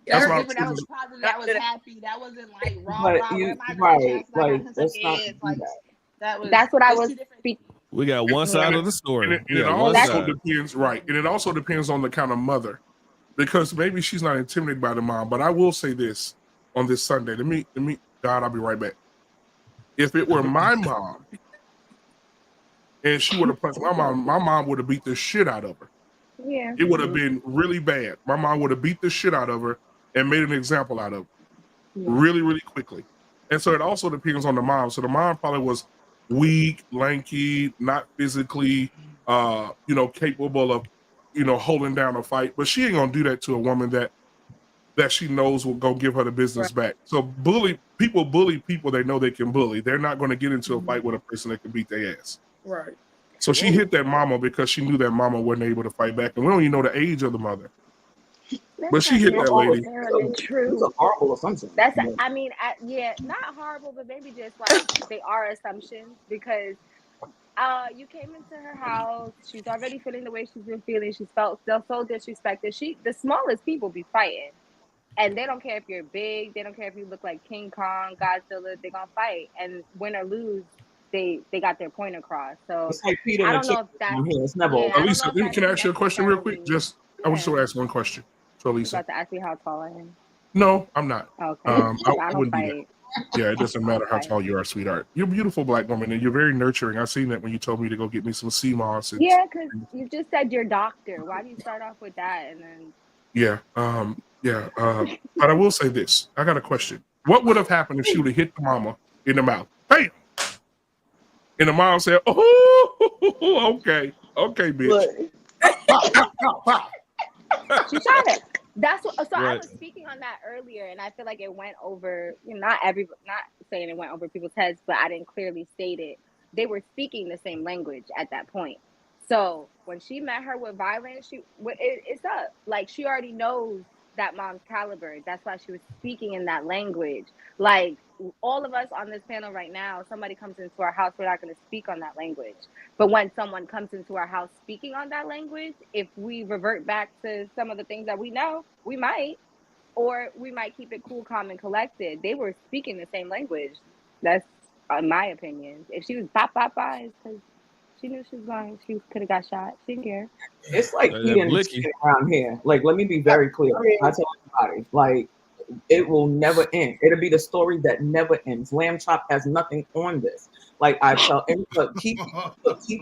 S11: That's that was positive. That was happy. That wasn't like raw. That's what I was speaking.
S8: We got one side of the story.
S16: And it also depends, right? And it also depends on the kind of mother, because maybe she's not intimidated by the mom. But I will say this on this Sunday. Let me. God, I'll be right back. If it were my mom, and she would have punched my mom would have beat the shit out of her.
S7: Yeah.
S16: It would have been really bad. My mom would have beat the shit out of her and made an example out of her really, really quickly. And so it also depends on the mom. So the mom probably was weak, lanky, not physically, capable of, holding down a fight. But she ain't gonna do that to a woman that she knows will go give her the business back. So people bully people they know they can bully. They're not going to get into a fight with a person that can beat their ass.
S10: Right.
S16: So she hit that mama because she knew that mama wasn't able to fight back. And we don't even know the age of the mother. But she hit that lady.
S7: Necessarily true.
S15: It's a horrible assumption.
S7: That's, I mean, yeah, not horrible, but maybe just like they are assumptions because you came into her house. She's already feeling the way she's been feeling. She's felt so disrespected. The smallest people be fighting, and they don't care if you're big. They don't care if you look like King Kong, Godzilla. They're gonna fight, and win or lose, they got their point across. So
S15: It's like Peter
S7: I
S15: and
S7: don't
S15: the
S7: know if that's.
S15: chicken. It's never.
S7: Yeah,
S16: Elisa, can I ask you a question real quick? I just want to ask one question. So,
S7: You
S16: Elisa.
S7: about to ask me how tall I am?
S16: No, I'm not.
S7: Okay.
S16: I
S7: I don't
S16: wouldn't do
S7: fight.
S16: that. Yeah, it doesn't matter how tall you are, sweetheart. You're a beautiful black woman, and you're very nurturing. I seen that when you told me to go get me some sea moss.
S7: Yeah, because you just said your doctor. Why do you start off with that and then?
S16: Yeah, but I will say this. I got a question. What would have happened if she would have hit the mama in the mouth? Bam! And the mom said, "Oh, okay, bitch."
S7: She shot it. That's what. So I
S2: Right.
S7: was speaking on that earlier, and I feel like it went over. Not saying it went over people's heads, but I didn't clearly state it. They were speaking the same language at that point. So when she met her with violence, it's up. Like she already knows that mom's caliber. That's why she was speaking in that language. Like all of us on this panel right now, somebody comes into our house, we're not going to speak on that language. But when someone comes into our house speaking on that language, if we revert back to some of the things that we know, we might, or we might keep it cool, calm, and collected. They were speaking the same language. That's my opinion. If she was bop, it's because she knew she could have got shot. She didn't care.
S15: It's like eating chicken around here. Like, let me be very clear. I tell everybody, like, it will never end. It'll be the story that never ends. Lamb chop has nothing on this. Like I tell everybody, keep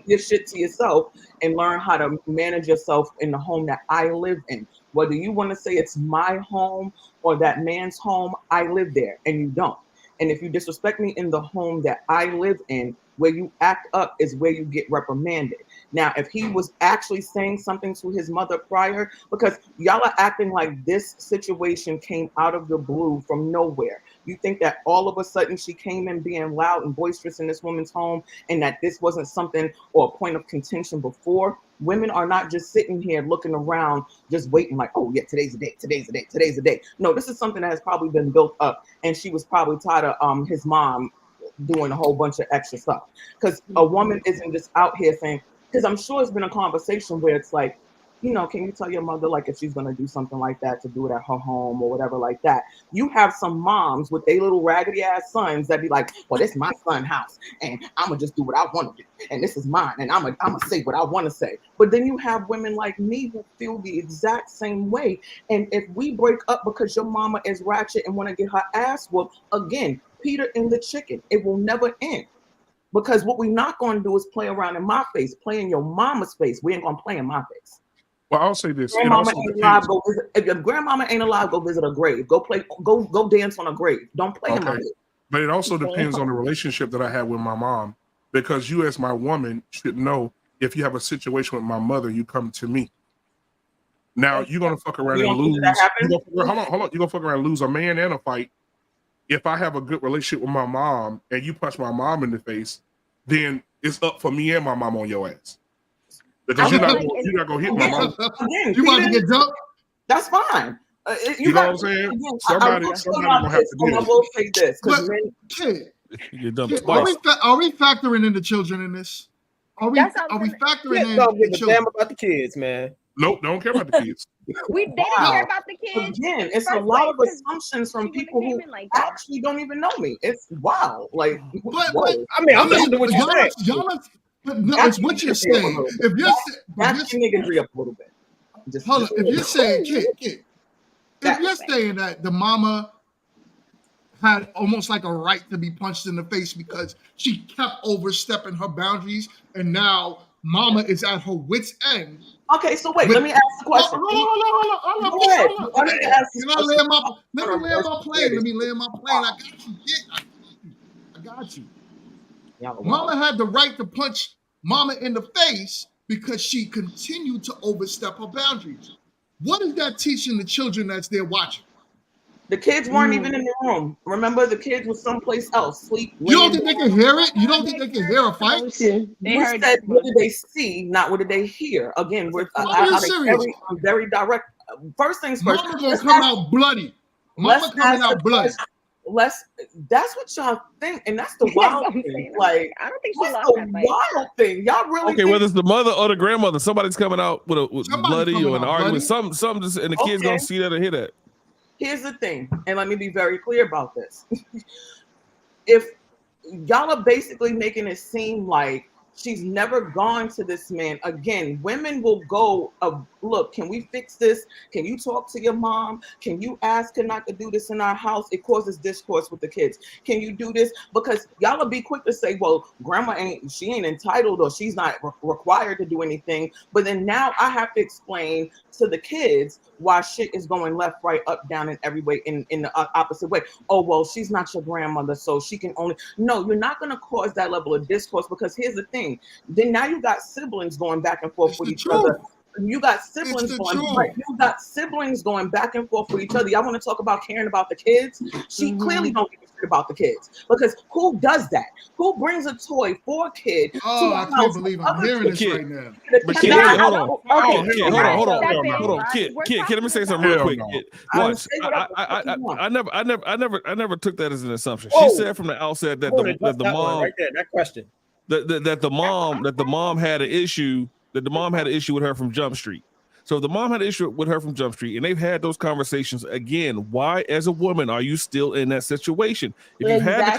S15: your shit to yourself and learn how to manage yourself in the home that I live in. Whether you want to say it's my home or that man's home, I live there and you don't. And if you disrespect me in the home that I live in, where you act up is where you get reprimanded. Now, if he was actually saying something to his mother prior, because y'all are acting like this situation came out of the blue from nowhere. You think that all of a sudden she came in being loud and boisterous in this woman's home and that this wasn't something or a point of contention before? Women are not just sitting here looking around, just waiting like, oh yeah, today's the day. No, this is something that has probably been built up, and she was probably tired of his mom doing a whole bunch of extra stuff. Because a woman isn't just out here saying, because I'm sure it's been a conversation where it's like, you know, can you tell your mother, like, if she's going to do something like that, to do it at her home or whatever like that? You have some moms with their little raggedy ass sons that be like, well, this is my son's house and I'm going to just do what I want to do. And this is mine and I'm going to say what I want to say. But then you have women like me who feel the exact same way. And if we break up because your mama is ratchet and want to get her ass whooped, again, Peter and the chicken, it will never end. Because what we're not going to do is play around in my face, play in your mama's face. We ain't going to play in my face.
S16: Well, I'll say this.
S15: Grandmama ain't alive, go visit, if your grandmama ain't alive, go visit a grave. Go dance on a grave. Don't play in my face.
S16: But it also depends on the relationship that I have with my mom, because you as my woman should know if you have a situation with my mother, you come to me. Now you're gonna fuck around and lose. Hold on. You're gonna fuck around and lose a man and a fight. If I have a good relationship with my mom and you punch my mom in the face, then it's up for me and my mom on your ass. Because you're not gonna hit my mom.
S1: You about to get dumped?
S15: That's fine.
S16: You know what I'm saying? Somebody gonna have to do
S15: I will say this.
S2: You're dumped
S1: Are
S2: twice.
S1: we factoring in the children in this? Are we factoring in
S12: don't give
S1: the
S12: a
S1: children?
S12: damn about the kids, man.
S16: Nope, don't care about the kids.
S7: They didn't care about the kids.
S15: Again, it's a lot of assumptions from people who actually don't even know me. It's wild. Like,
S12: I mean, I'm listening to what you're saying.
S1: No, it's what you're saying. If you're
S15: that's your nigga up a little bit.
S1: Hold on. If you're saying, kid, if you're saying that the mama had almost like a right to be punched in the face because she kept overstepping her boundaries, and now mama is at her wit's end.
S15: Okay, so wait, let me ask the question.
S1: Hold on.
S15: Go ahead.
S1: Let me land my plane. I got you. Mama had the right to punch mama in the face because she continued to overstep her boundaries. What is that teaching the children that's there watching?
S15: The kids weren't even in the room. Remember, the kids were someplace else, sleep.
S1: You don't think they can hear it? You don't think they can hear a fight?
S15: We said, what did they see, not what did they hear? Again, I'm very direct first things first.
S1: Mama gonna come out bloody. Mama coming out bloody.
S15: That's what y'all think, and that's the wild thing. Like,
S7: I don't think she lost that fight.
S15: Wild thing, y'all really.
S8: Okay,
S15: think
S8: whether it's the mother or the grandmother, somebody's coming out with bloody or an argument.
S15: bloody.
S8: Something, just, and the kids gonna see that or hear that.
S15: Here's the thing, and let me be very clear about this. If y'all are basically making it seem like she's never gone to this man again, women will go, look, can we fix this? Can you talk to your mom? Can you ask her not to do this in our house? It causes discourse with the kids. Can you do this? Because y'all will be quick to say, well, grandma ain't entitled, or she's not required to do anything. But then now I have to explain to the kids why shit is going left, right, up, down, and every way in the opposite way. Oh, well, she's not your grandmother, so she can only. No, you're not going to cause that level of discourse, because here's the thing. Then now you got siblings going back and forth with each other. You got siblings going back and forth with each other. Y'all want to talk about caring about the kids? She clearly don't give a shit about the kids, because who does that? Who brings a toy for a kid?
S1: Oh, I can't believe I'm hearing this right now.
S8: But kid, hold on, kid, let me say something real quick. Watch, I never took that as an assumption. She said from the outset that the mom,
S12: right there, that question,
S8: that the mom had an issue. That the mom had an issue with her from Jump Street. So if the mom had an issue with her from Jump Street, and they've had those conversations again, why, as a woman, are you still in that situation? If you've had the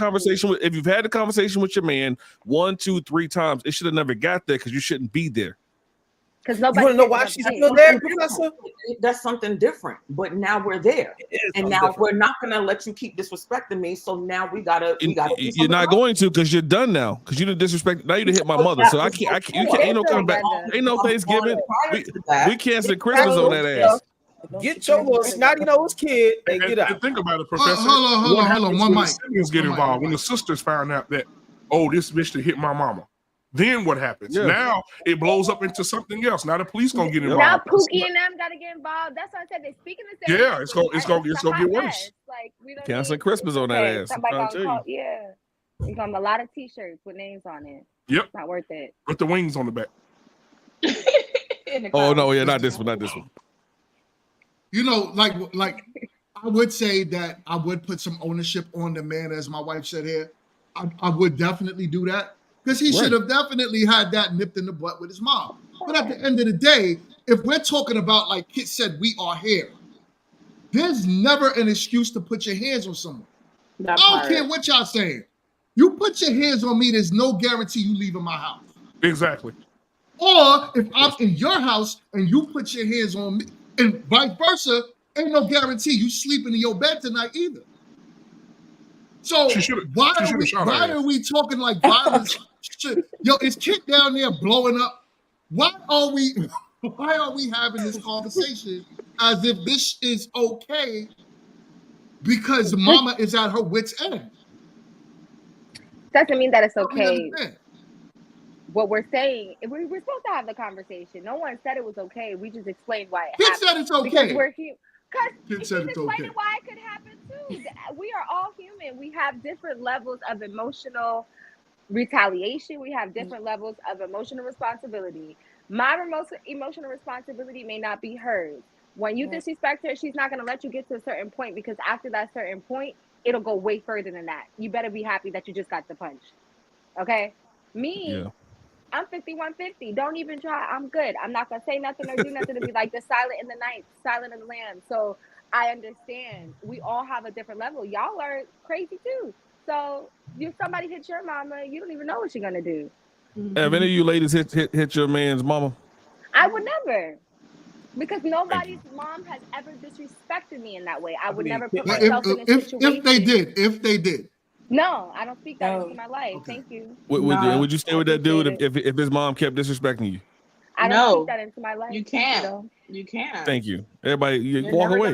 S8: conversation with your man 1, 2, 3 times, it should have never got there, because you shouldn't be there.
S7: Because nobody.
S12: You want to know why she's still there, Professor?
S15: That's something different. But now we're there, and now we're not going to let you keep disrespecting me. So now we gotta.
S8: You're not going to, because you're done now. Because you didn't disrespect. Now you done hit my mother. So I can't. You can't. Ain't no coming back. Ain't no Thanksgiving. We canceled Christmas on that ass.
S12: Get your little snotty nose kid and get out.
S16: And think about it, Professor.
S1: Hold on. One mic.
S16: Siblings get involved. When the sisters found out that, oh, this bitch that hit my mama. Then what happens? Yeah. Now it blows up into something else. Now the police gonna get involved.
S7: Now Pookie and them gotta get involved. That's what I said. They're speaking the same.
S16: Yeah, it's gonna get worse.
S7: Like, we don't
S8: Canceling Christmas on that ass.
S7: Yeah, we got a lot of T-shirts with names on it.
S16: Yep,
S7: not worth it.
S16: With the wings on the back.
S8: Oh no, yeah, not this one.
S1: You know, like I would say that I would put some ownership on the man, as my wife said here. I would definitely do that. Because he should have definitely had that nipped in the butt with his mom. But at the end of the day, if we're talking about, like Kit said, we are here, there's never an excuse to put your hands on someone. I don't care what y'all saying. You put your hands on me, there's no guarantee you leaving my house.
S16: Exactly.
S1: Or if I'm in your house and you put your hands on me, and vice versa, ain't no guarantee you sleeping in your bed tonight either. So why are we talking like violence? Yo, is Kit down there blowing up? Why are we having this conversation as if this is okay because mama is at her wit's end?
S7: Doesn't mean that it's okay. What we're saying, we're supposed to have the conversation. No one said it was okay. We just explained why it happened.
S1: Kit said it's okay.
S7: Because we're human.
S1: Kit said it's okay.
S7: Why it could happen too. We are all human. We have different levels of emotional retaliation. We have different levels of emotional responsibility. My emotional responsibility may not be hers. When you disrespect her, she's not going to let you get to a certain point, because after that certain point, it'll go way further than that. You better be happy that you just got the punch. Okay? I'm 5150. Don't even try. I'm good. I'm not going to say nothing or do nothing to be like the silent in the night, silent in the lamb. So I understand. We all have a different level. Y'all are crazy too. So if somebody hits your mama, you don't even know what you're going to do.
S8: Have any of you ladies hit your man's mama?
S7: I would never. Because nobody's mom has ever disrespected me in that way. I would never put myself in a situation.
S1: If they did.
S7: No, I don't speak that into my life. Okay. Thank you.
S8: Would you stay with that dude if his mom kept disrespecting you?
S7: I don't speak that into my life.
S15: You can't. You can't.
S8: Thank you. Everybody, you walk away.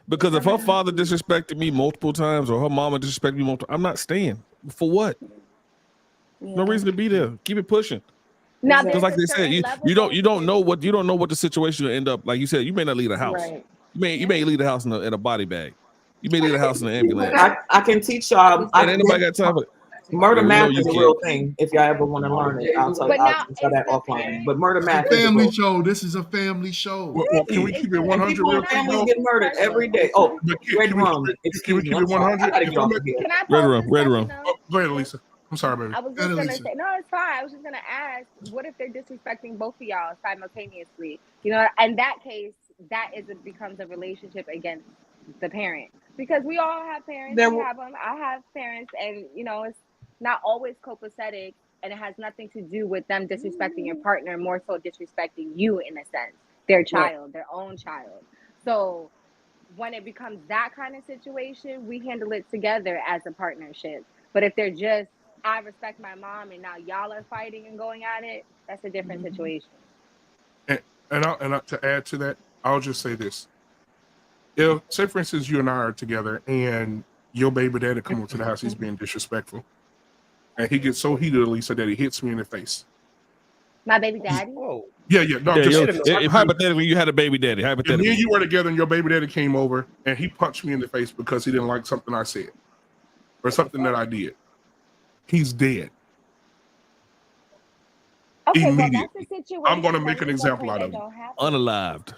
S8: Because if her father disrespected me multiple times, or her mama disrespected me multiple, I'm not staying. For what? No reason to be there. Keep it pushing. Because like they said, you don't know what the situation will end up. Like you said, you may not leave the house. Right. You may leave the house in a body bag. You may leave the house in an ambulance.
S15: I can teach y'all.
S8: And anybody got time for it.
S15: Murder
S8: Yeah, we know
S15: math
S8: you
S15: is a
S8: can't.
S15: real thing. If y'all ever want to learn it, I'll tell that offline. But murder math is a
S1: Family
S15: real
S1: show. This is a family show.
S16: Well, can we keep it 100
S15: people
S16: real
S15: and
S16: quick?
S15: families get murdered every day. Oh, Red Rum.
S16: Can
S15: Excuse
S16: we
S15: me.
S16: keep it
S15: I'm sorry. I
S16: 100?
S15: gotta get off of here.
S7: Can I
S8: Red
S7: pose
S8: Rum,
S7: this
S8: Red
S7: question
S8: Rum.
S7: though?
S16: Go ahead, Lisa. I'm sorry, baby.
S7: I was just gonna say, no, it's fine. I was just gonna ask, what if they're disrespecting both of y'all simultaneously? You know, in that case, becomes a relationship against the parent, because we all have parents. We have them. I have parents, and you know, it's not always copacetic, and it has nothing to do with them disrespecting your partner. More so, disrespecting you in a sense, their child, their own child. So when it becomes that kind of situation, we handle it together as a partnership. But if they're just, I respect my mom, and now y'all are fighting and going at it, that's a different situation.
S16: And to add to that, I'll just say this. If, say for instance, you and I are together and your baby daddy come up to the house, he's being disrespectful. And he gets so heated, Lisa, that he hits me in the face.
S7: My baby daddy?
S16: No,
S8: hypothetically, you had a baby daddy.
S16: If
S8: Hypothetically.
S16: me and you were together and your baby daddy came over and he punched me in the face because he didn't like something I said or something that I did, he's dead.
S7: Okay,
S16: immediately.
S7: well, that's a situation.
S16: I'm going to make an example out of it.
S8: Unalived.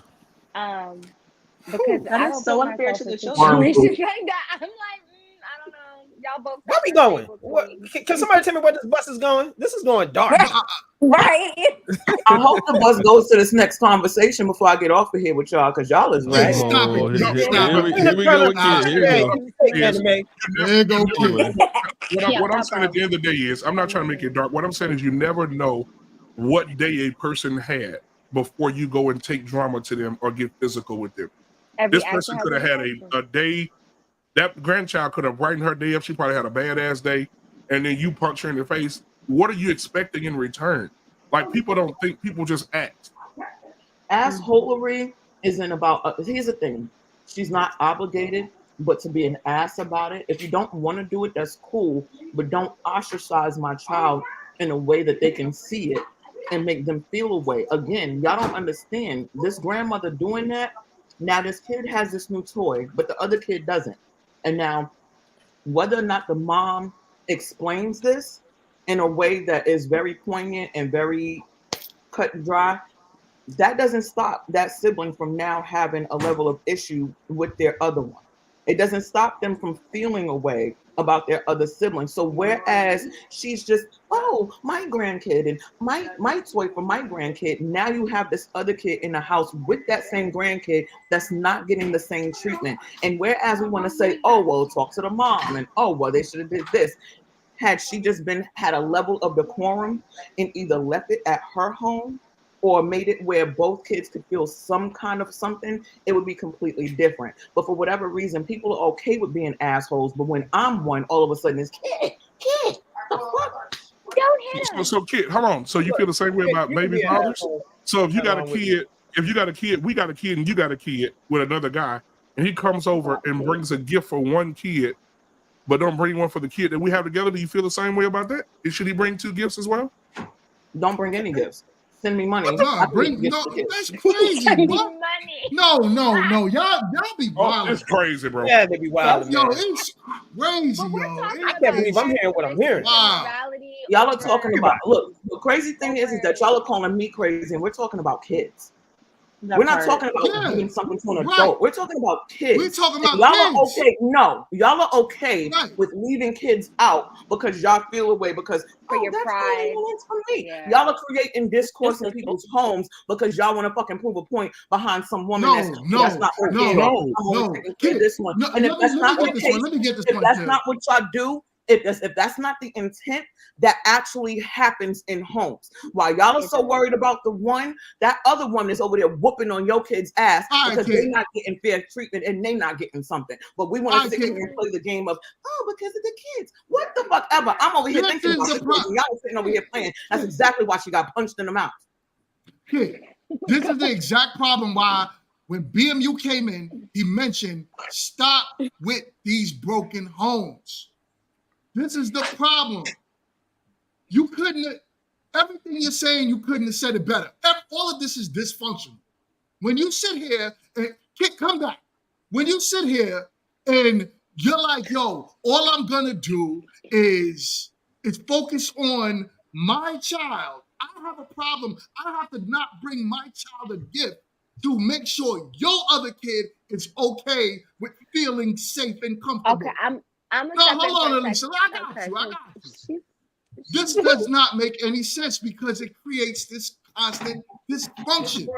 S7: Because
S11: That
S7: I
S11: is
S7: don't
S11: so
S7: put
S11: unfair
S7: myself
S11: to the
S7: in
S11: children.
S7: situations like that. I'm like, I don't know. Y'all both.
S12: Where we going? What, can somebody tell me where this bus is going? This is going dark.
S7: Right.
S15: I hope the bus goes to this next conversation before I get off of here with y'all, because y'all is right.
S1: Stop it.
S8: Here we go with Kid. Here we go.
S16: What I'm saying at the end of the day is, I'm not trying to make it dark. What I'm saying is, you never know what day a person had before you go and take drama to them or get physical with them. This person could have had a day. That grandchild could have brightened her day up. She probably had a badass day, and then you punch her in the face. What are you expecting in return? Like, people don't think, people just act.
S15: Assholery isn't about. Here's the thing: she's not obligated, but to be an ass about it. If you don't want to do it, that's cool, but don't ostracize my child in a way that they can see it and make them feel a way. Again, y'all don't understand. This grandmother doing that. Now this kid has this new toy, but the other kid doesn't. And now, whether or not the mom explains this in a way that is very poignant and very cut and dry, that doesn't stop that sibling from now having a level of issue with their other one. It doesn't stop them from feeling a way about their other sibling. So whereas she's just, oh, my grandkid and my toy for my grandkid, now you have this other kid in the house with that same grandkid that's not getting the same treatment. And whereas we want to say, oh, well, talk to the mom, and oh, well, they should have did this. Had she just had a level of decorum and either left it at her home or made it where both kids could feel some kind of something, it would be completely different. But for whatever reason, people are okay with being assholes. But when I'm one, all of a sudden it's kid, the fuck?
S7: Don't hit him.
S16: So kid, hold on. So you feel the same way about baby fathers? So if you got a kid, we got a kid, and you got a kid with another guy, and he comes over and brings a gift for one kid, but don't bring one for the kid that we have together, do you feel the same way about that? Should he bring 2 gifts as well?
S15: Don't bring any gifts. Send me money.
S1: That's crazy. No. Y'all be wild.
S16: It's crazy, bro.
S12: Yeah, they be wild.
S1: Yo, it's crazy, yo.
S12: I can't believe I'm hearing what I'm hearing.
S1: Wow.
S15: Y'all are talking about, look, the crazy thing is that y'all are calling me crazy, and we're talking about kids. We're not talking about doing something to an adult. We're talking about kids.
S1: We're talking about
S15: y'all
S1: kids.
S15: Are okay. No, y'all are okay with leaving kids out because y'all feel away because
S7: for your pride.
S15: For me. Yeah. Y'all are creating discourse in people's homes because y'all want to fucking prove a point behind some woman that's not okay. This one. And if that's not the case, if that's not what y'all do, if that's not the intent, that actually happens in homes. While y'all are so worried about the one, that other one is over there whooping on your kid's ass because they're not getting fair treatment and they're not getting something. But we want to sit here and play the game of, oh, because of the kids. What the fuck ever? I'm over here thinking about the kids and y'all are sitting over here playing. That's exactly why she got punched in the mouth.
S1: This is the exact problem why when BMU came in, he mentioned stop with these broken homes. This is the problem. You couldn't, everything you're saying, you couldn't have said it better. All of this is dysfunctional. When you sit here and come back, when you sit here and you're like, yo, all I'm gonna do is is focused on my child. I have a problem. I have to not bring my child a gift to make sure your other kid is okay with feeling safe and comfortable.
S7: Okay, I'm
S1: no, hold on, Alicia. I got you. This does not make any sense because it creates this constant dysfunction.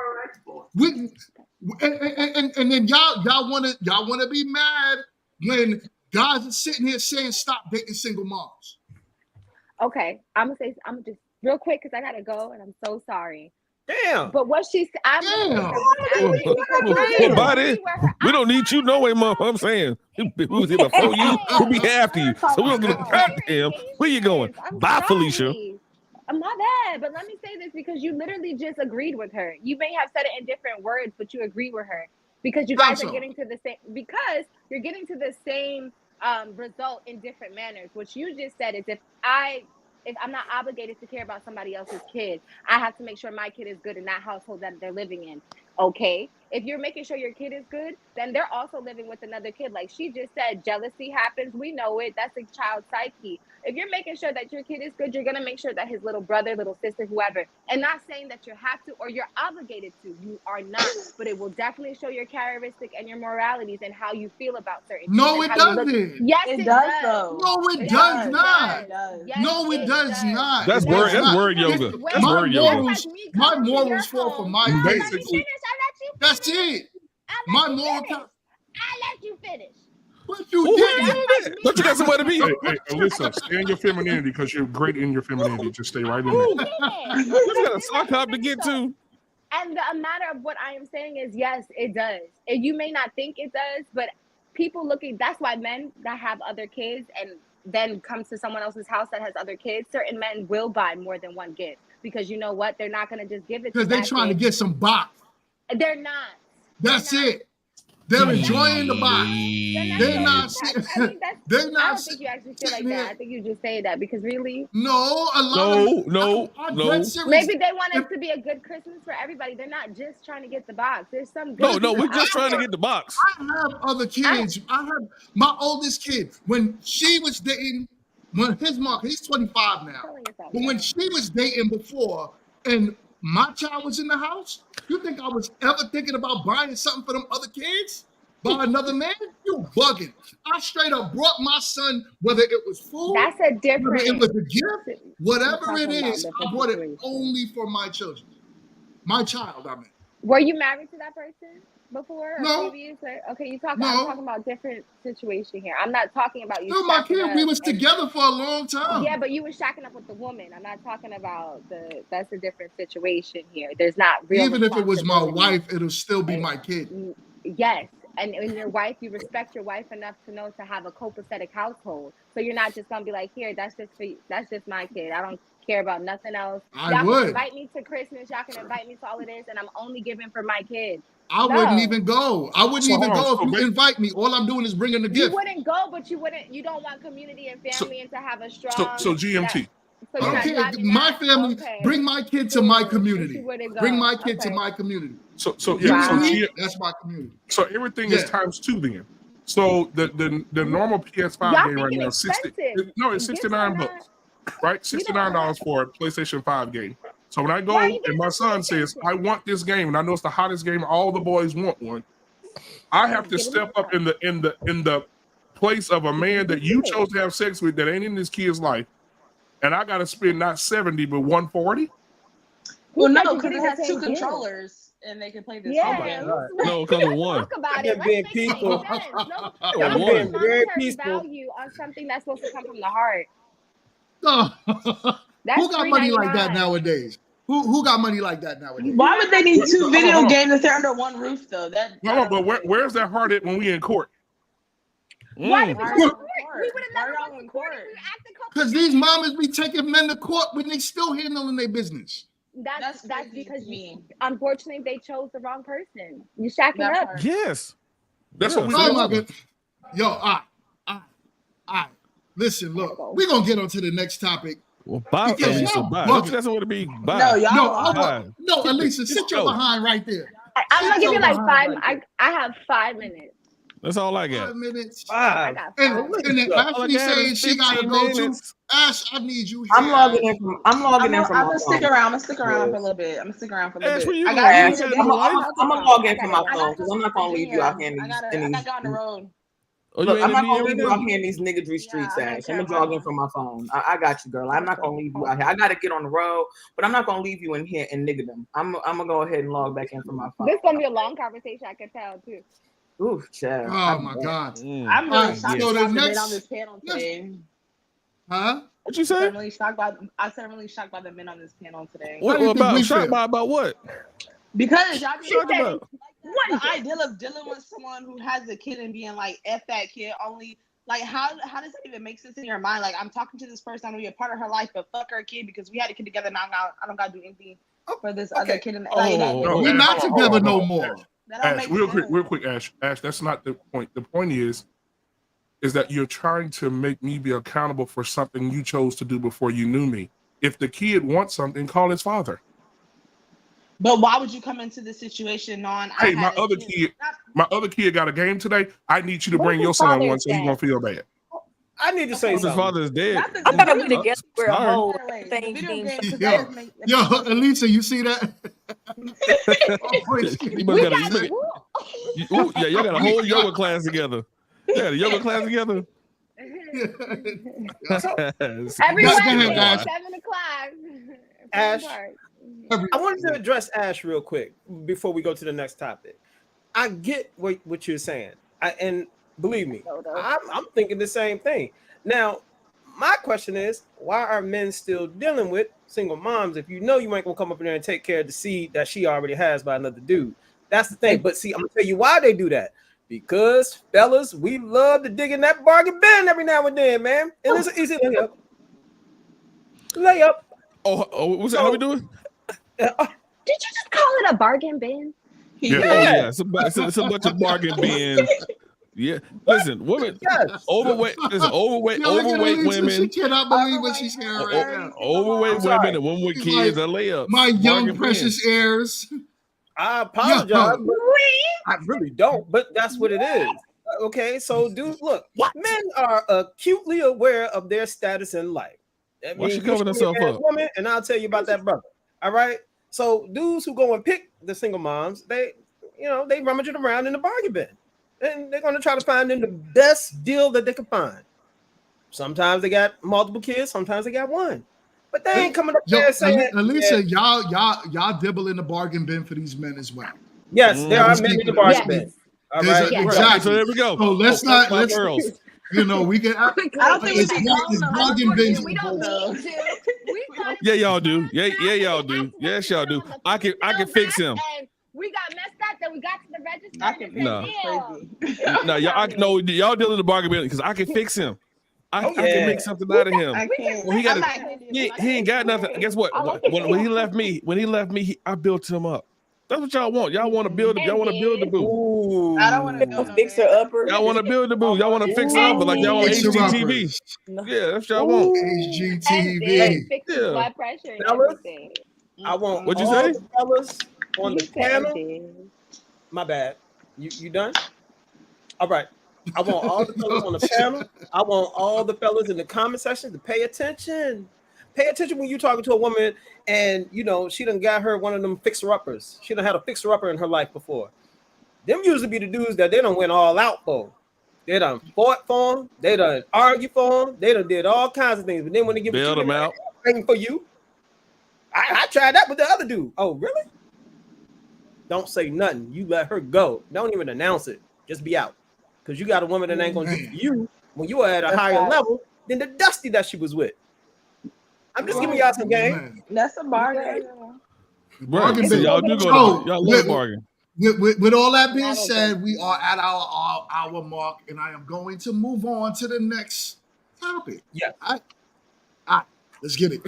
S1: And then y'all wanna be mad when guys are sitting here saying stop dating single moms.
S7: Okay, I'm gonna just real quick because I gotta go and I'm so sorry.
S12: Damn.
S7: But what she's
S8: Buddy, we don't need you no way, mom. I'm saying we was here before you, we'll be after you. So we don't give a goddamn. Where you going? Bye, Felicia.
S7: I'm not bad, but let me say this because you literally just agreed with her. You may have said it in different words, but you agree with her because you guys are getting to the same. Because you're getting to the same result in different manners. What you just said is if I'm not obligated to care about somebody else's kid, I have to make sure my kid is good in that household that they're living in. Okay. If you're making sure your kid is good, then they're also living with another kid. Like she just said, jealousy happens. We know it. That's a child's psyche. If you're making sure that your kid is good, you're going to make sure that his little brother, little sister, whoever, and not saying that you have to or you're obligated to. You are not. But it will definitely show your characteristic and your moralities and how you feel about certain things.
S1: No, it doesn't.
S7: Yes, it does.
S1: No, it does not. No, it does not.
S8: That's word yoga. That's word yoga.
S1: My morals fall for my basically. That's it. My moral.
S7: I let you finish.
S1: But you did.
S8: Don't you got somewhere to be?
S16: Hey, Alyssa, stay in your femininity because you're great in your femininity. Just stay right in there.
S8: You got a sock hop to get to.
S7: And the matter of what I am saying is, yes, it does. And you may not think it does, but people looking, that's why men that have other kids and then comes to someone else's house that has other kids, certain men will buy more than one gift because you know what? They're not going to just give it to
S1: because they're trying to get some box.
S7: They're not.
S1: That's it. They're enjoying the box. They're not. They're not.
S7: I don't think you actually feel like that. I think you just say that because really.
S1: No, a lot.
S8: No.
S7: Maybe they want it to be a good Christmas for everybody. They're not just trying to get the box. There's some good.
S8: No, we're just trying to get the box.
S1: I have other kids. I have my oldest kid when she was dating. When his mom, he's 25 now. But when she was dating before, and my child was in the house, you think I was ever thinking about buying something for them other kids? By another man? You bugging. I straight up brought my son, whether it was food,
S7: that's a different,
S1: whether it was a gift, whatever it is, I bought it only for my children. My child, I mean.
S7: Were you married to that person before? Or
S1: no.
S7: Previous? Okay, I'm talking about different situation here. I'm not talking about you.
S1: No, my kid, we was together for a long time.
S7: Yeah, but you were shacking up with the woman. I'm not talking about that's a different situation here. There's not real.
S1: Even if it was my wife, it'll still be my kid.
S7: Yes. And in your wife, you respect your wife enough to know to have a copacetic household. So you're not just gonna be like, here, that's just my kid. I don't care about nothing else. Y'all can invite me to Christmas. Y'all can invite me to all of this, and I'm only giving for my kids.
S1: I wouldn't even go. I wouldn't even go if you invite me. All I'm doing is bringing the gift.
S7: You wouldn't go, but you don't want community and family and to have a strong.
S16: So GMT.
S1: My family, bring my kid to my community. Bring my kid to my community.
S16: So
S1: that's my community.
S16: So everything is times 2 then. So the normal PS5 game right now is it's $69, right? $69 for a PlayStation 5 game. So when I go and my son says, I want this game, and I know it's the hottest game, all the boys want one, I have to step up in the place of a man that you chose to have sex with that ain't in this kid's life, and I gotta spend not 70 but 140.
S17: Well, no, because it has 2 controllers and they can play this.
S7: Yeah,
S8: no, because of one.
S7: Talk about it.
S12: Being peaceful.
S7: Being very peaceful. Value on something that's supposed to come from the heart.
S1: Who got money like that nowadays? Who got money like that nowadays?
S17: Why would they need 2 video games if they're under one roof though?
S16: No, but where's that heart at when we in court?
S7: Why did we go to court? We would have never gone to court.
S1: Because these mamas be taking men to court when they still handling their business.
S7: That's because unfortunately they chose the wrong person. You shacking up.
S8: Yes.
S16: That's what we do.
S1: Yo, all right. Listen, look, we're gonna get on to the next topic.
S8: Well, bye, Elisa. Bye. Don't you doesn't want to be bye.
S1: No, Elisa, sit your behind right there.
S7: I'm gonna give you like 5. I have 5 minutes.
S8: That's all I got.
S1: 5 minutes.
S12: Five.
S1: And then
S8: All I
S1: Ashley
S8: got
S1: saying
S8: is
S1: she gotta
S8: 15
S1: go too.
S8: minutes.
S1: Ash, I need you here.
S15: I'm logging in from
S17: I'm
S15: my
S17: gonna stick
S15: phone.
S17: around. I'm gonna stick around for a little bit. I'm gonna stick around for a little
S8: Ash,
S17: bit.
S8: where you
S17: I
S8: going?
S17: got
S8: You
S15: Ash,
S8: got
S17: you.
S8: no life?
S15: I'm gonna log in from my
S17: I
S15: phone
S17: got
S15: because I'm not gonna leave you out here in
S17: I
S15: these.
S17: gotta go on the road.
S8: Oh, you
S15: Look,
S8: ain't
S15: I'm
S8: in
S15: not
S8: the
S15: gonna
S8: right
S15: leave you
S8: now?
S15: out here in these niggadry streets,
S17: I'm in
S15: Ash. I'm gonna log in
S17: Carolina.
S15: from my phone. I got you, girl. I'm not gonna leave you out here. I gotta get on the road, but I'm not gonna leave you in here in niggerdom. I'm gonna go ahead and log back in from my phone.
S7: This gonna be a long conversation. I can tell too.
S15: Ooh, child.
S1: Oh my God.
S17: I'm really shocked
S1: so the
S17: about the men on
S1: next,
S17: this panel today.
S1: huh?
S8: What you
S17: I said
S8: say?
S17: I'm really shocked by. I said I'm really shocked by the men on this panel today.
S1: How do you think we
S8: About shocked
S1: feel?
S8: by about what?
S17: Because y'all be
S8: Shocked about?
S17: the ideal of dealing with someone who has a kid and being like, F that kid, only like how does that even make sense in your mind? Like, I'm talking to this person, I'm gonna be a part of her life, but fuck her kid because we had a kid together and I don't gotta do anything for this other kid. And like that,
S16: No,
S1: We're
S16: Ash,
S1: not
S16: hold on,
S1: together
S16: hold
S1: no
S16: on.
S1: more.
S17: that don't
S16: Ash,
S17: make sense.
S16: real quick, Ash. Ash, that's not the point. The point is that you're trying to make me be accountable for something you chose to do before you knew me. If the kid wants something, call his father.
S17: But why would you come into this situation knowing
S16: Hey,
S17: I
S16: my
S17: had a
S16: other
S17: kid?
S16: kid got a game today. I need you to
S7: What
S16: bring
S7: if
S16: your
S7: his
S16: son
S7: father
S16: one
S7: is
S16: so he
S7: dead?
S16: won't feel bad.
S12: I need to say
S8: His
S12: something.
S8: father is dead.
S10: I thought we together were a
S8: Sorry.
S10: whole
S17: The
S10: thing
S17: video
S10: being
S17: game
S10: so
S1: Yo, yo, Elisa, you see that?
S8: You must got yeah, y'all got a whole yoga class together. Yeah, got a yoga class together.
S7: Every
S1: Go
S7: Wednesday
S1: ahead,
S7: at
S1: Ash.
S7: 7 o'clock.
S12: Ash,
S7: Park.
S12: I wanted to address Ash real quick before we go to the next topic. I get what you're saying, and believe me, I'm thinking the same thing. Now, my question is, why are men still dealing with single moms if you know you ain't gonna come up in there and take care of the seed that she already has by another dude? That's the thing. But see, I'm gonna tell you why they do that. Because fellas, we love to dig in that bargain bin every now and then, man. And it's an easy layup.
S8: Oh, what's that? How we doing?
S7: Did you just call it a bargain bin?
S8: Yeah. Oh yeah, it's a bunch of bargain bins. Yeah, listen, women, overweight. Listen, overweight
S1: Yo, look at
S8: women.
S1: Elisa. She cannot believe what she's hearing right now.
S8: Overweight women and women with
S1: She's
S8: kids
S1: like,
S8: are layups.
S1: my young
S8: Bargain
S1: precious heirs.
S12: I apologize, but I really don't. But that's what it is. Okay, so dude, look, men are acutely aware of their status in life. That
S8: Why she
S12: means you
S8: covering
S12: should be a
S8: herself
S12: man's
S8: up?
S12: woman, and I'll tell you about that brother. All right. So dudes who go and pick the single moms, they rummage it around in the bargain bin, and they're gonna try to find them the best deal that they can find. Sometimes they got multiple kids, sometimes they got one, but they ain't coming up there saying,
S1: Elisa, y'all dibble in the bargain bin for these men as well.
S12: Yes, there are men in the bargain bin. All right,
S1: Exactly.
S8: So there we go.
S1: So let's not
S8: my girls.
S1: we can.
S17: I don't think we should call them
S1: bargain bins.
S7: We don't need to.
S8: Yeah, y'all do. Yeah, y'all do. Yes, y'all do. I can fix him.
S7: And we got messed up, then we got to the register.
S8: No, y'all deal in the bargain bin because I can fix him. I can make something out of him. Well, he ain't got nothing. Guess what? When he left me, I built him up. That's what y'all want. Y'all want to build. Y'all want to build the boo.
S17: I don't want to build
S10: fixer upper.
S8: Y'all want to build the boo. Y'all want to fix it up, but like y'all want HGTV. Yeah, that's what y'all want.
S1: HGTV.
S7: Fixes blood pressure and
S12: Fellas,
S7: everything.
S12: I want
S8: What'd you
S12: all
S8: say?
S12: the fellas on the panel. My bad. You done? All right. I want all the fellas on the panel. I want all the fellas in the comment section to pay attention. Pay attention when you're talking to a woman and she done got her one of them fixer-uppers. She done had a fixer-upper in her life before. Them usually be the dudes that they done went all out for. They done fought for them. They done argued for them. They done did all kinds of things. But then when they give
S8: bailed them out,
S12: waiting for you. I tried that with the other dude. Oh, really? Don't say nothing. You let her go. Don't even announce it. Just be out. Because you got a woman that ain't going to do for you when you are at a higher level than the Dusty that she was with. I'm just giving y'all some game.
S17: That's a bargain.
S1: Bargain bin.
S8: Y'all do go. Y'all love bargain.
S1: With all that being said, we are at our hour mark, and I am going to move on to the next topic.
S12: Yeah.
S1: All right. Let's get it.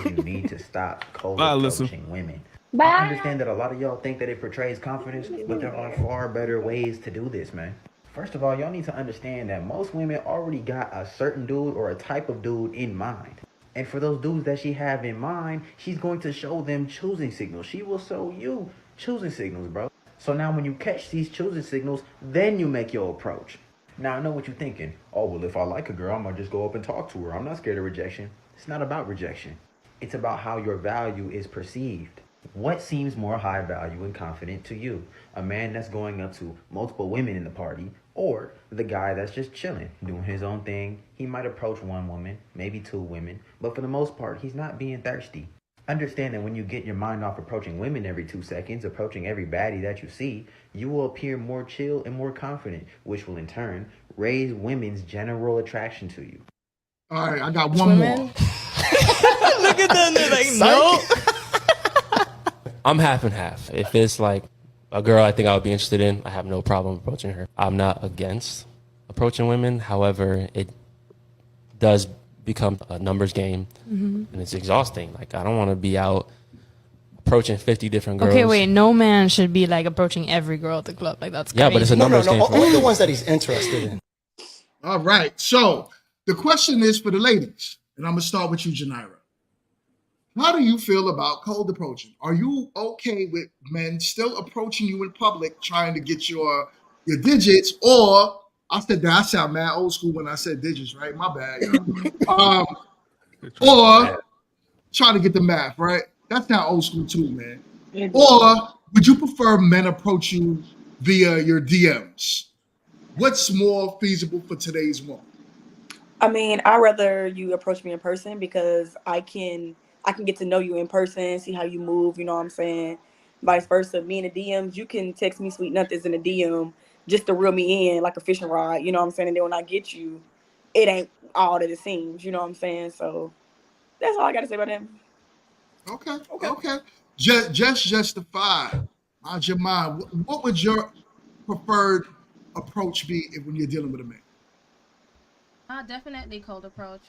S18: You need to stop coaching women.
S7: Bye.
S18: I understand that a lot of y'all think that it portrays confidence, but there are far better ways to do this, man. First of all, y'all need to understand that most women already got a certain dude or a type of dude in mind. And for those dudes that she have in mind, she's going to show them choosing signals. She will show you choosing signals, bro. So now when you catch these choosing signals, then you make your approach. Now I know what you're thinking. Oh, well, if I like a girl, I'm gonna just go up and talk to her. I'm not scared of rejection. It's not about rejection. It's about how your value is perceived. What seems more high value and confident to you? A man that's going up to multiple women in the party, or the guy that's just chilling, doing his own thing? He might approach one woman, maybe two women, but for the most part, he's not being thirsty. Understand that when you get your mind off approaching women every 2 seconds, approaching every baddie that you see, you will appear more chill and more confident, which will in turn raise women's general attraction to you.
S1: All right, I got one more.
S19: Look at that nigga, like, no. I'm half and half. If it's like a girl I think I would be interested in, I have no problem approaching her. I'm not against approaching women. However, it does become a numbers game, and it's exhausting. Like, I don't want to be out approaching 50 different girls.
S20: Okay, wait. No man should be like approaching every girl at the club. Like, that's crazy.
S19: Yeah, but it's a numbers game.
S21: Only the ones that he's interested in.
S1: All right. So the question is for the ladies, and I'm gonna start with you, Janira. How do you feel about cold approaching? Are you okay with men still approaching you in public, trying to get your digits? Or I said that I sound mad old school when I said digits, right? My bad. Or trying to get the math, right? That's not old school too, man. Or would you prefer men approach you via your DMs? What's more feasible for today's woman?
S10: I mean, I'd rather you approach me in person because I can get to know you in person, see how you move, you know what I'm saying? Vice versa. Me in the DMs, you can text me sweet nothings in the DM just to reel me in like a fishing rod, you know what I'm saying? And then when I get you, it ain't all that it seems, you know what I'm saying? So that's all I got to say about them.
S1: Okay. Just justify. How's your mind? What would your preferred approach be when you're dealing with a man?
S13: Definitely cold approach.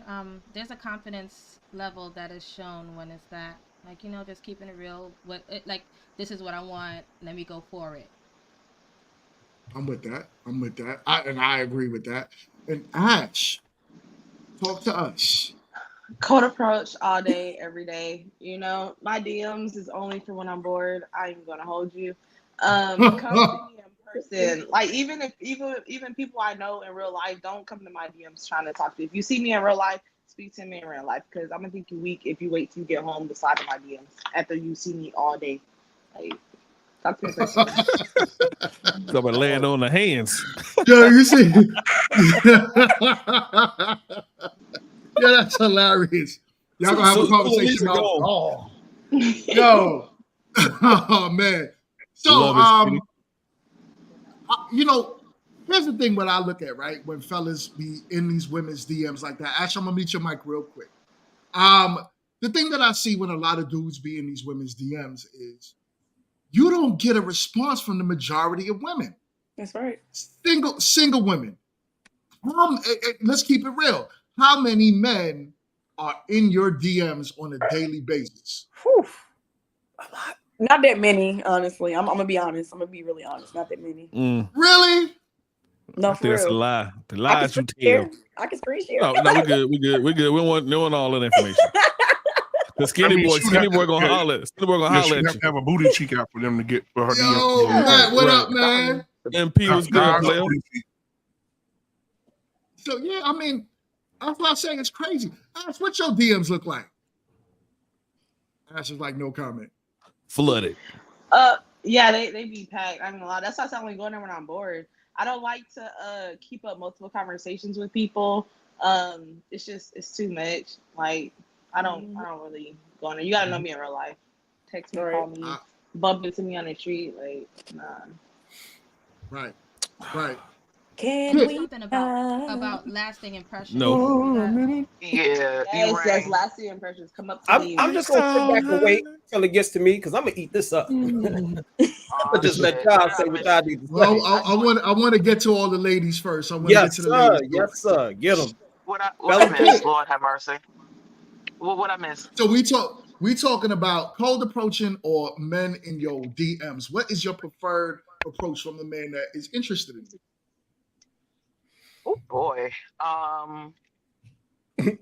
S13: There's a confidence level that is shown when it's that, like, you know, just keeping it real. Like, this is what I want. Let me go for it.
S1: I'm with that. I agree with that. And Ash, talk to us.
S17: Cold approach all day, every day. You know, my DMs is only for when I'm bored. I ain't gonna hold you. Come to me in person. Like, even people I know in real life, don't come to my DMs trying to talk to you. If you see me in real life, speak to me in real life, because I'm gonna think you weak if you wait till you get home to slide in my DMs after you see me all day. Like, talk to me in person.
S8: Somebody laying on the hands.
S1: Yo, you see? Yeah, that's hilarious. Y'all gonna have a conversation about Yo. Oh man. So you know, here's the thing what I look at, right? When fellas be in these women's DMs like that. Actually, I'm gonna meet your mic real quick. The thing that I see when a lot of dudes be in these women's DMs is you don't get a response from the majority of women.
S10: That's right.
S1: Single women. Let's keep it real. How many men are in your DMs on a daily basis?
S10: Whew. A lot. Not that many, honestly. I'm gonna be honest. I'm gonna be really honest. Not that many.
S1: Really?
S10: No, for
S8: That's
S10: real.
S8: a lie. The lies you tell.
S10: I can screen share.
S8: No, we good. We good. We don't want all that information. The skinny boy gonna holler. Skinny boy gonna holler at you.
S16: Have a booty cheek out for them to get for her.
S1: Yo, Matt, what up, man?
S8: MP was good, player.
S1: So yeah, I mean, that's what I'm saying. It's crazy. Ash, what your DMs look like? Ash is like, no comment.
S8: Flooded.
S17: Yeah, they be packed. I'm gonna lie. That's why I only go there when I'm bored. I don't like to keep up multiple conversations with people. It's too much. Like, I don't really go on there. You gotta know me in real life. Text me, call me, bump into me on the street. Like, nah.
S1: Right.
S13: Can we something about lasting impressions?
S12: No.
S15: Yeah.
S17: Yes, lasting impressions. Come up to me.
S12: I'm just gonna sit back and wait until it gets to me because I'm gonna eat this up. I'm just let y'all say what y'all need to say.
S1: Well, I want to get to all the ladies first. I want to get to the ladies.
S12: Yes, sir. Get them.
S15: What I miss, Lord have mercy. What I miss?
S1: So we talking about cold approaching or men in your DMs. What is your preferred approach from the man that is interested in you?
S15: Oh boy. Why are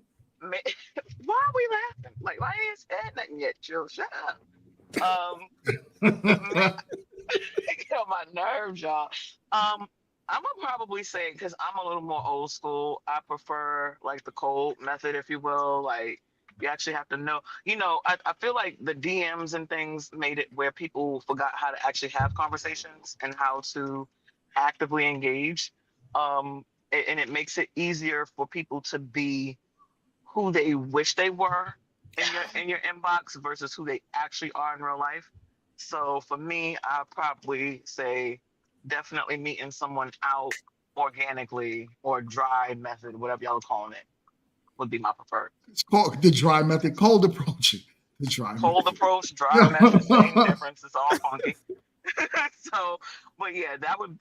S15: we laughing? Like, I ain't said nothing yet, Jill. Shut up. Nerves, y'all. I'm gonna probably say because I'm a little more old school. I prefer like the cold method, if you will. Like you actually have to know. I feel like the DMs and things made it where people forgot how to actually have conversations and how to actively engage. And it makes it easier for people to be who they wish they were in your inbox versus who they actually are in real life. So for me, I probably say definitely meeting someone out organically or dry method, whatever y'all are calling it, would be my preferred.
S1: It's called the dry method, cold approach. The dry
S15: Cold
S1: method.
S15: approach, dry method, same difference. It's all funky. So, but yeah, that would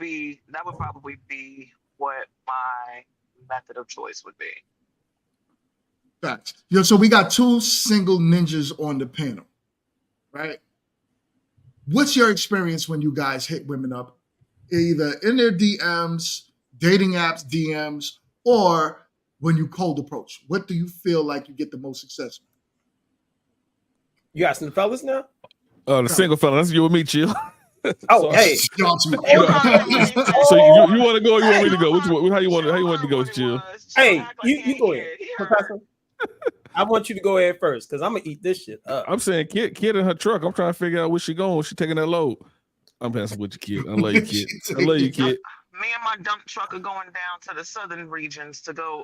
S15: probably be what my method of choice would be.
S1: Facts. So we got two single ninjas on the panel, right? What's your experience when you guys hit women up, either in their DMs, dating apps, DMs, or when you cold approach? What do you feel like you get the most success with?
S12: You asking the fellas now?
S8: The single fella. That's you and me, chill.
S12: Oh, hey.
S1: Y'all too.
S8: So you want to go? Or you want me to go? How you want to go, chill?
S12: Hey, you go ahead, Professor. I want you to go ahead first because I'm gonna eat this shit up.
S8: I'm saying kid in her truck. I'm trying to figure out where she going. She taking that load. I'm passing with you, kid. I love you, kid. I love you, kid.
S15: Me and my dump truck are going down to the southern regions to go,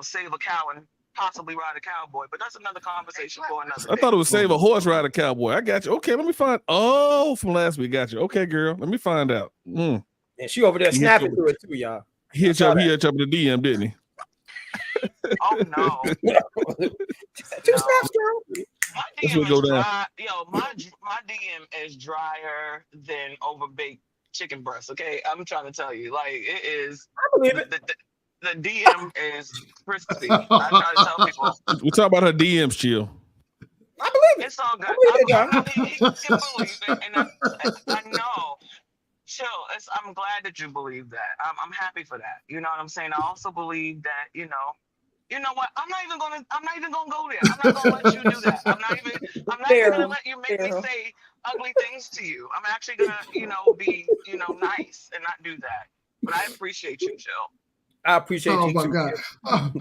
S15: save a cow and possibly ride a cowboy. But that's another conversation for another day.
S8: I thought it was save a horse, ride a cowboy. I got you. Okay, let me find. Oh, from last week, got you. Okay, girl, let me find out.
S12: And she over there snapping through it too, y'all.
S8: He hit you up in the DM, didn't he?
S15: Oh no!
S12: Two snaps, girl.
S15: My DM is dry. My DM is drier than overbaked chicken breast. Okay, I'm trying to tell you, like it is.
S12: I believe it.
S15: The DM is crispy. I try to tell people.
S8: We talk about her DMs, chill.
S12: I believe it.
S15: It's all good.
S12: I
S15: You can believe it, and I know. Chill. I'm glad that you believe that. I'm happy for that. You know what I'm saying? I also believe that you know what? I'm not even gonna go there. I'm not gonna let you do that. I'm not even gonna let you make me say ugly things to you. I'm actually gonna, be, nice and not do that. But I appreciate you, Jill.
S12: I appreciate you.
S1: Oh my
S12: too,
S1: God. All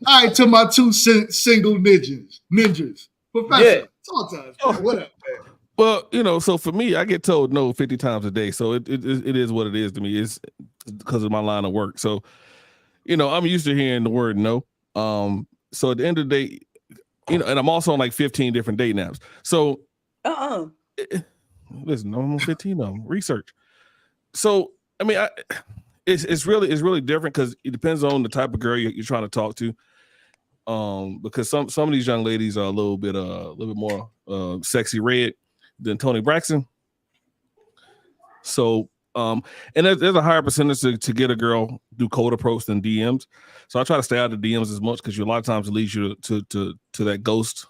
S1: right, to my two single ninjas. Professor, talk to us. Man. What up, man?
S8: Well, so for me, I get told no 50 times a day. So it is what it is to me. It's because of my line of work. So, I'm used to hearing the word no. So at the end of the day, and I'm also on like 15 different dating apps. So, listen, I'm on 15 of them. Research. So, I mean, it's really different because it depends on the type of girl you're trying to talk to. Because some of these young ladies are a little bit more sexy red than Tony Braxton. So, and there's a higher percentage to get a girl do cold approach than DMs. So I try to stay out of the DMs as much because a lot of times it leads you to that ghost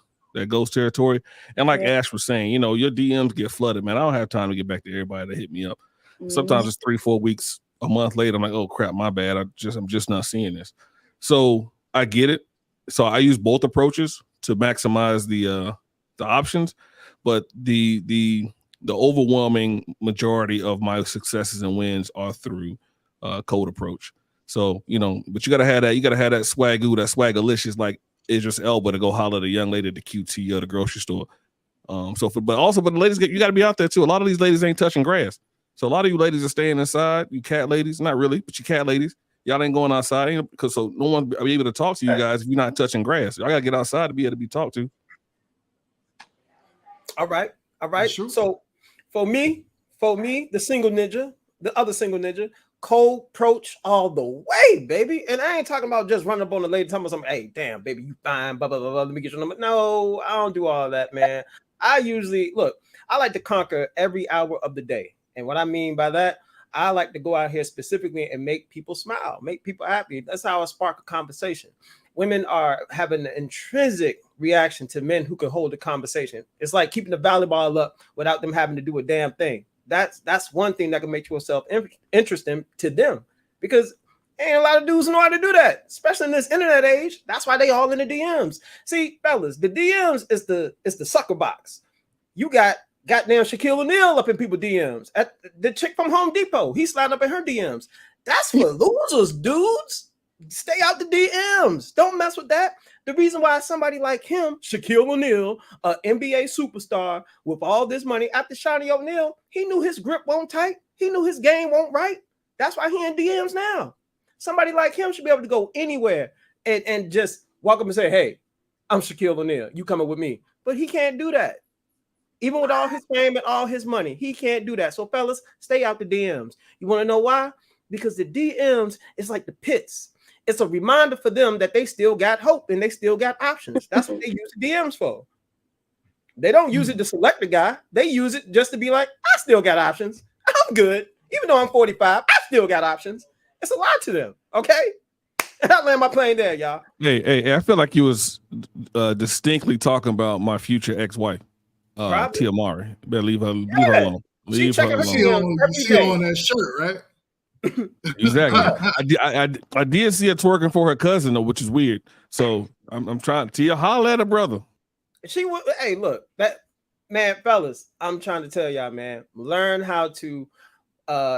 S8: territory. And like Ash was saying, your DMs get flooded, man. I don't have time to get back to everybody that hit me up. Sometimes it's 3-4 weeks, a month later. I'm like, oh crap, my bad. I'm just not seeing this. So I get it. So I use both approaches to maximize the options, but the overwhelming majority of my successes and wins are through cold approach. So, but you gotta have that. You gotta have that swagoo, that swagalicious, like Idris Elba to go holler at a young lady at the QT or the grocery store. But also the ladies, you gotta be out there too. A lot of these ladies ain't touching grass. So a lot of you ladies are staying inside. You cat ladies, not really, but you cat ladies. Y'all ain't going outside because so no one will be able to talk to you guys if you're not touching grass. Y'all gotta get outside to be able to be talked to.
S12: All right. So for me, the single ninja, the other single ninja, cold approach all the way, baby. And I ain't talking about just running up on the lady telling me something, hey, damn, baby, you fine, blah, blah, blah, blah, let me get your number. No, I don't do all that, man. I like to conquer every hour of the day. And what I mean by that, I like to go out here specifically and make people smile, make people happy. That's how I spark a conversation. Women are having an intrinsic reaction to men who can hold a conversation. It's like keeping the volleyball up without them having to do a damn thing. That's one thing that can make yourself interesting to them, because ain't a lot of dudes know how to do that, especially in this internet age. That's why they all in the DMs. See, fellas, the DMs is the sucker box. You got Goddamn Shaquille O'Neal up in people's DMs. At the chick from Home Depot, he sliding up in her DMs. That's for losers, dudes. Stay out the DMs. Don't mess with that. The reason why somebody like him, Shaquille O'Neal, an NBA superstar with all this money, after Shawnee O'Neal, he knew his grip won't tight. He knew his game won't right. That's why he in DMs now. Somebody like him should be able to go anywhere and just walk up and say, hey, I'm Shaquille O'Neal. You coming with me? But he can't do that. Even with all his fame and all his money, he can't do that. So fellas, stay out the DMs. You want to know why? Because the DMs is like the pits. It's a reminder for them that they still got hope and they still got options. That's what they use the DMs for. They don't use it to select the guy. They use it just to be like, I still got options. I'm good. Even though I'm 45, I still got options. It's a lot to them. Okay? I land my plane there, y'all.
S8: Hey, I feel like you was distinctly talking about my future ex-wife, Tia Mari. Better leave her alone. Leave her alone.
S1: She on that shirt, right?
S8: Exactly. I did see her twerking for her cousin though, which is weird. So I'm trying to holler at her brother.
S12: She would. Hey, look, that man, fellas. I'm trying to tell y'all, man. Learn how to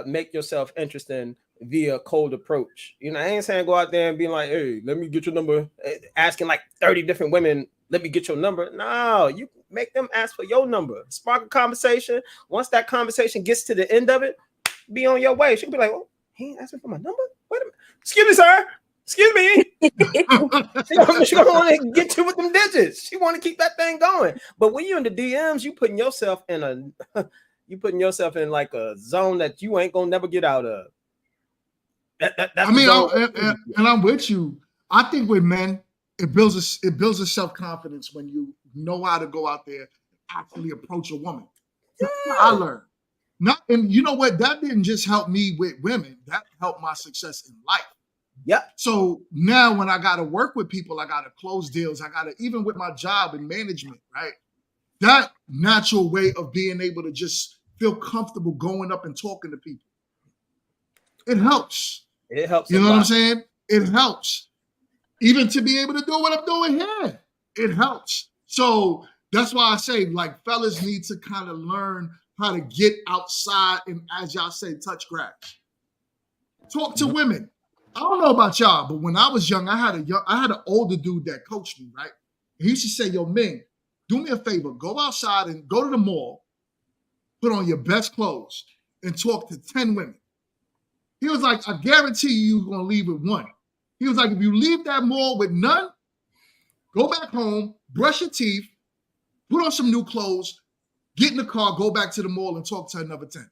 S12: make yourself interesting via cold approach. You know, I ain't saying go out there and be like, hey, let me get your number. Asking like 30 different women, let me get your number. No, you make them ask for your number. Spark a conversation. Once that conversation gets to the end of it, be on your way. She'll be like, oh, he ain't asking for my number? Wait a minute. Excuse me, sir. Excuse me. She don't want to get you with them digits. She want to keep that thing going. But when you're in the DMs, you putting yourself in like a zone that you ain't gonna never get out of.
S1: And I'm with you. I think with men, it builds a self-confidence when you know how to go out there and actually approach a woman. That's what I learned. And you know what? That didn't just help me with women. That helped my success in life.
S12: Yep.
S1: So now when I got to work with people, I got to close deals. I got to, even with my job in management, right? That natural way of being able to just feel comfortable going up and talking to people. It helps.
S12: It helps.
S1: You know what I'm saying? It helps. Even to be able to do what I'm doing here, it helps. So that's why I say, like, fellas need to kind of learn how to get outside and, as y'all say, touch grass. Talk to women. I don't know about y'all, but when I was young, I had an older dude that coached me, right? And he used to say, yo, Ming, do me a favor. Go outside and go to the mall, put on your best clothes, and talk to 10 women. He was like, I guarantee you're going to leave with one. He was like, if you leave that mall with none, go back home, brush your teeth, put on some new clothes, get in the car, go back to the mall and talk to another 10.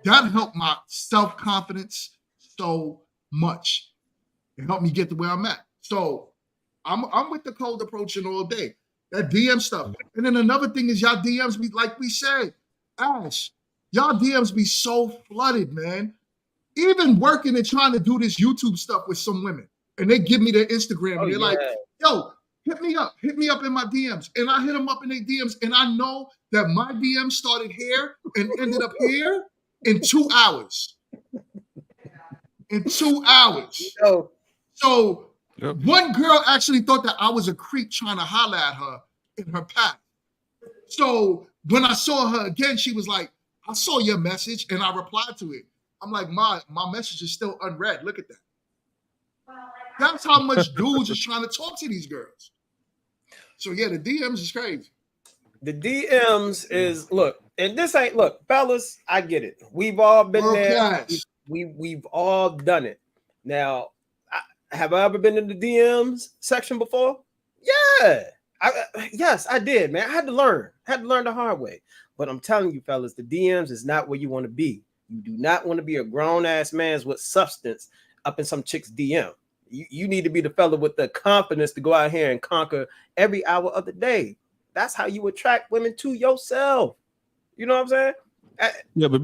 S1: That helped my self-confidence so much. It helped me get to where I'm at. So I'm with the cold approaching all day. That DM stuff. And then another thing is y'all DMs be, like we said, Ash, y'all DMs be so flooded, man. Even working and trying to do this YouTube stuff with some women. And they give me their Instagram and they're like, yo, hit me up in my DMs. And I hit them up in their DMs. And I know that my DM started here and ended up here in 2 hours. In 2 hours. So one girl actually thought that I was a creep trying to holler at her in her path. So when I saw her again, she was like, I saw your message and I replied to it. I'm like, my message is still unread. Look at that. That's how much dudes are trying to talk to these girls. So yeah, the DMs is crazy.
S12: The DMs is, look, and this ain't, look, fellas, I get it. We've all been there. We've all done it. Now, have I ever been in the DMs section before? Yeah. Yes, I did, man. I had to learn the hard way. But I'm telling you, fellas, the DMs is not where you want to be. You do not want to be a grown-ass man with substance up in some chick's DM. You need to be the fella with the confidence to go out here and conquer every hour of the day. That's how you attract women to yourself. You know what I'm saying?
S8: Yeah, but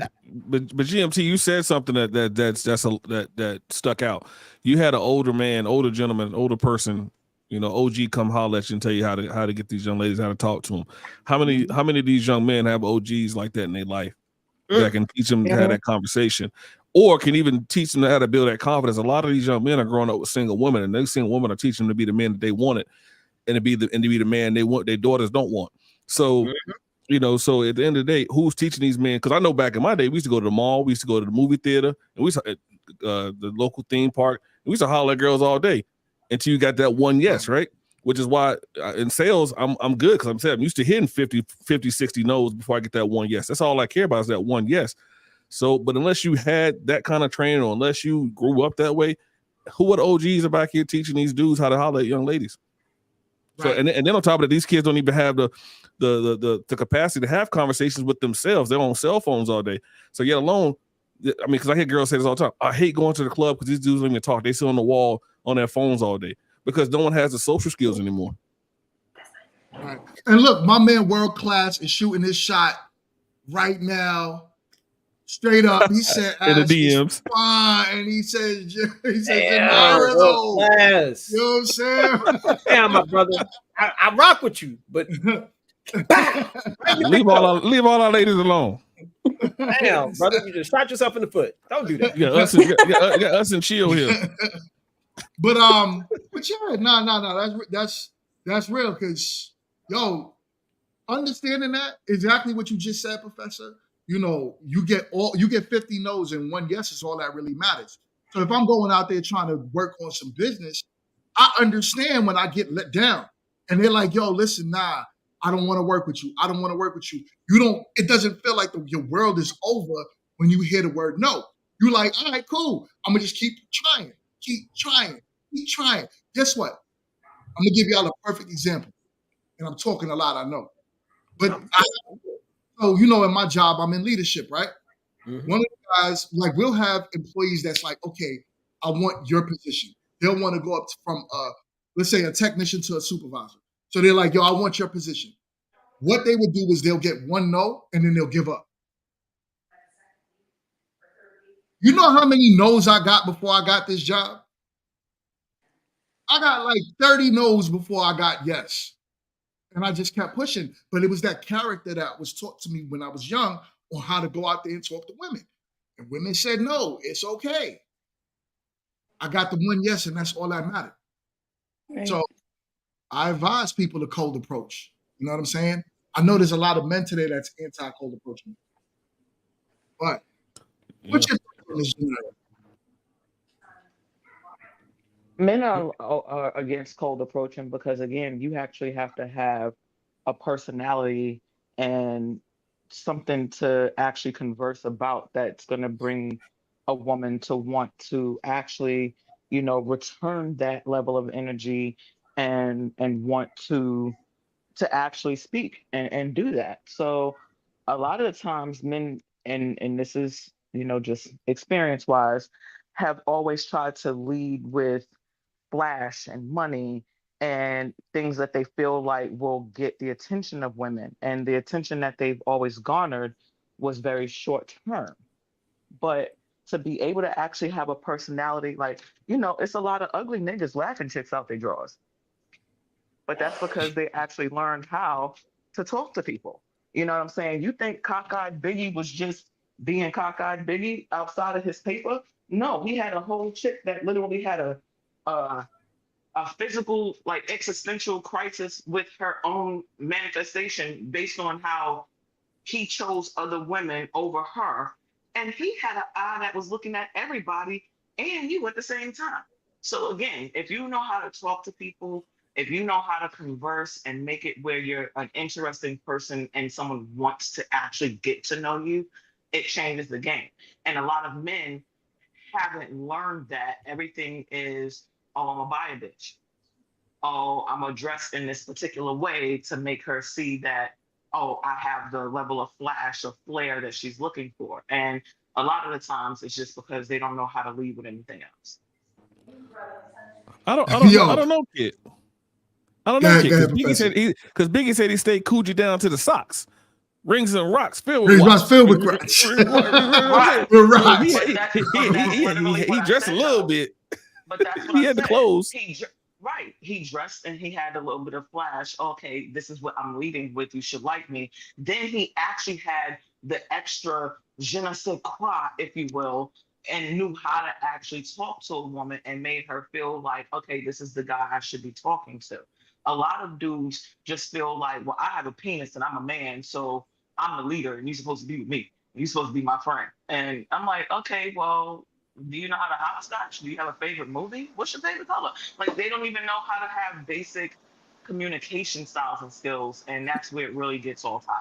S8: GMT, you said something that stuck out. You had an older man, older gentleman, older person, you know, OG come holler at you and tell you how to get these young ladies, how to talk to them. How many of these young men have OGs like that in their life that can teach them to have that conversation, or can even teach them how to build that confidence? A lot of these young men are growing up with single women, and those single women are teaching them to be the men that they wanted, and to be the man they want, their daughters don't want. So You know, so at the end of the day, who's teaching these men? Because I know back in my day, we used to go to the mall, we used to go to the movie theater, and we used to the local theme park, and we used to holler at girls all day until you got that one yes, right? Which is why in sales, I'm good because I'm used to hitting 50, 60 no's before I get that one yes. That's all I care about is that one yes. So, but unless you had that kind of training or unless you grew up that way, who are the OGs are back here teaching these dudes how to holler at young ladies? So, and then on top of that, these kids don't even have the capacity to have conversations with themselves. They're on cell phones all day. So yet alone, I mean, because I hear girls say this all the time. I hate going to the club because these dudes don't even talk. They sit on the wall on their phones all day because no one has the social skills anymore.
S1: Right. And look, my man World Class is shooting his shot right now. Straight up, he said,
S8: in the DMs.
S1: Fine. And he says,
S12: Damn,
S1: you know what I'm saying?
S12: Damn, my brother. I rock with you, but
S8: leave all our ladies alone.
S12: Damn, brother, you just shot yourself in the foot. Don't do that.
S8: Yeah, us and chill here.
S1: But yeah, no, that's real because understanding that exactly what you just said, Professor. You know, you get 50 no's and one yes is all that really matters. So if I'm going out there trying to work on some business, I understand when I get let down and they're like, yo, listen, nah, I don't want to work with you. I don't want to work with you. It doesn't feel like your world is over when you hear the word no. You're like, all right, cool. I'm going to just keep trying. Guess what? I'm going to give y'all a perfect example. And I'm talking a lot, I know. But so, you know, in my job, I'm in leadership, right? Mm-hmm. One of the guys, like, we'll have employees that's like, okay, I want your position. They'll want to go up from, let's say, a technician to a supervisor. So they're like, yo, I want your position. What they would do is they'll get one no, and then they'll give up. You know how many no's I got before I got this job? I got like 30 no's before I got yes. And I just kept pushing. But it was that character that was taught to me when I was young on how to go out there and talk to women. And women said, no, it's okay. I got the one yes, and that's all that mattered. Right. So I advise people to cold approach. You know what I'm saying? I know there's a lot of men today that's anti-cold approaching. But what's your opinion?
S15: Men are against cold approaching because, again, you actually have to have a personality and something to actually converse about that's going to bring a woman to want to actually, you know, return that level of energy and want to actually speak and do that. So a lot of the times men, and this is, you know, just experience wise, have always tried to lead with flash and money and things that they feel like will get the attention of women. And the attention that they've always garnered was very short term. But to be able to actually have a personality, like, you know, it's a lot of ugly niggas laughing chicks out their drawers. But that's because they actually learned how to talk to people. You know what I'm saying? You think cockeyed Biggie was just being cockeyed Biggie outside of his paper? No, he had a whole chick that literally had a physical, like, existential crisis with her own manifestation based on how he chose other women over her. And he had an eye that was looking at everybody and you at the same time. So again, if you know how to talk to people, if you know how to converse and make it where you're an interesting person and someone wants to actually get to know you, it changes the game. And a lot of men haven't learned that everything is, oh, I'm gonna buy a bitch. Oh, I'm gonna dress in this particular way to make her see that, oh, I have the level of flash or flair that she's looking for. And a lot of the times it's just because they don't know how to lead with anything else.
S8: I don't know, kid. I don't know, kid. Because Biggie said he stayed Coogee down to the socks. Rings and rocks filled with rocks.
S1: Filled with rocks.
S8: He dressed a little bit.
S15: But that's what
S8: he had the clothes.
S15: He dressed and he had a little bit of flash. Okay, this is what I'm leading with. You should like me. Then he actually had the extra je ne sais quoi, if you will, and knew how to actually talk to a woman and made her feel like, okay, this is the guy I should be talking to. a lot of dudes just feel like, well, I have a penis and I'm a man, so I'm the leader and you're supposed to be with me. You're supposed to be my friend. And I'm like, okay, well, do you know how to hopscotch? Do you have a favorite movie? What's your favorite color? Like, they don't even know how to have basic communication styles and skills, and that's where it really gets all tied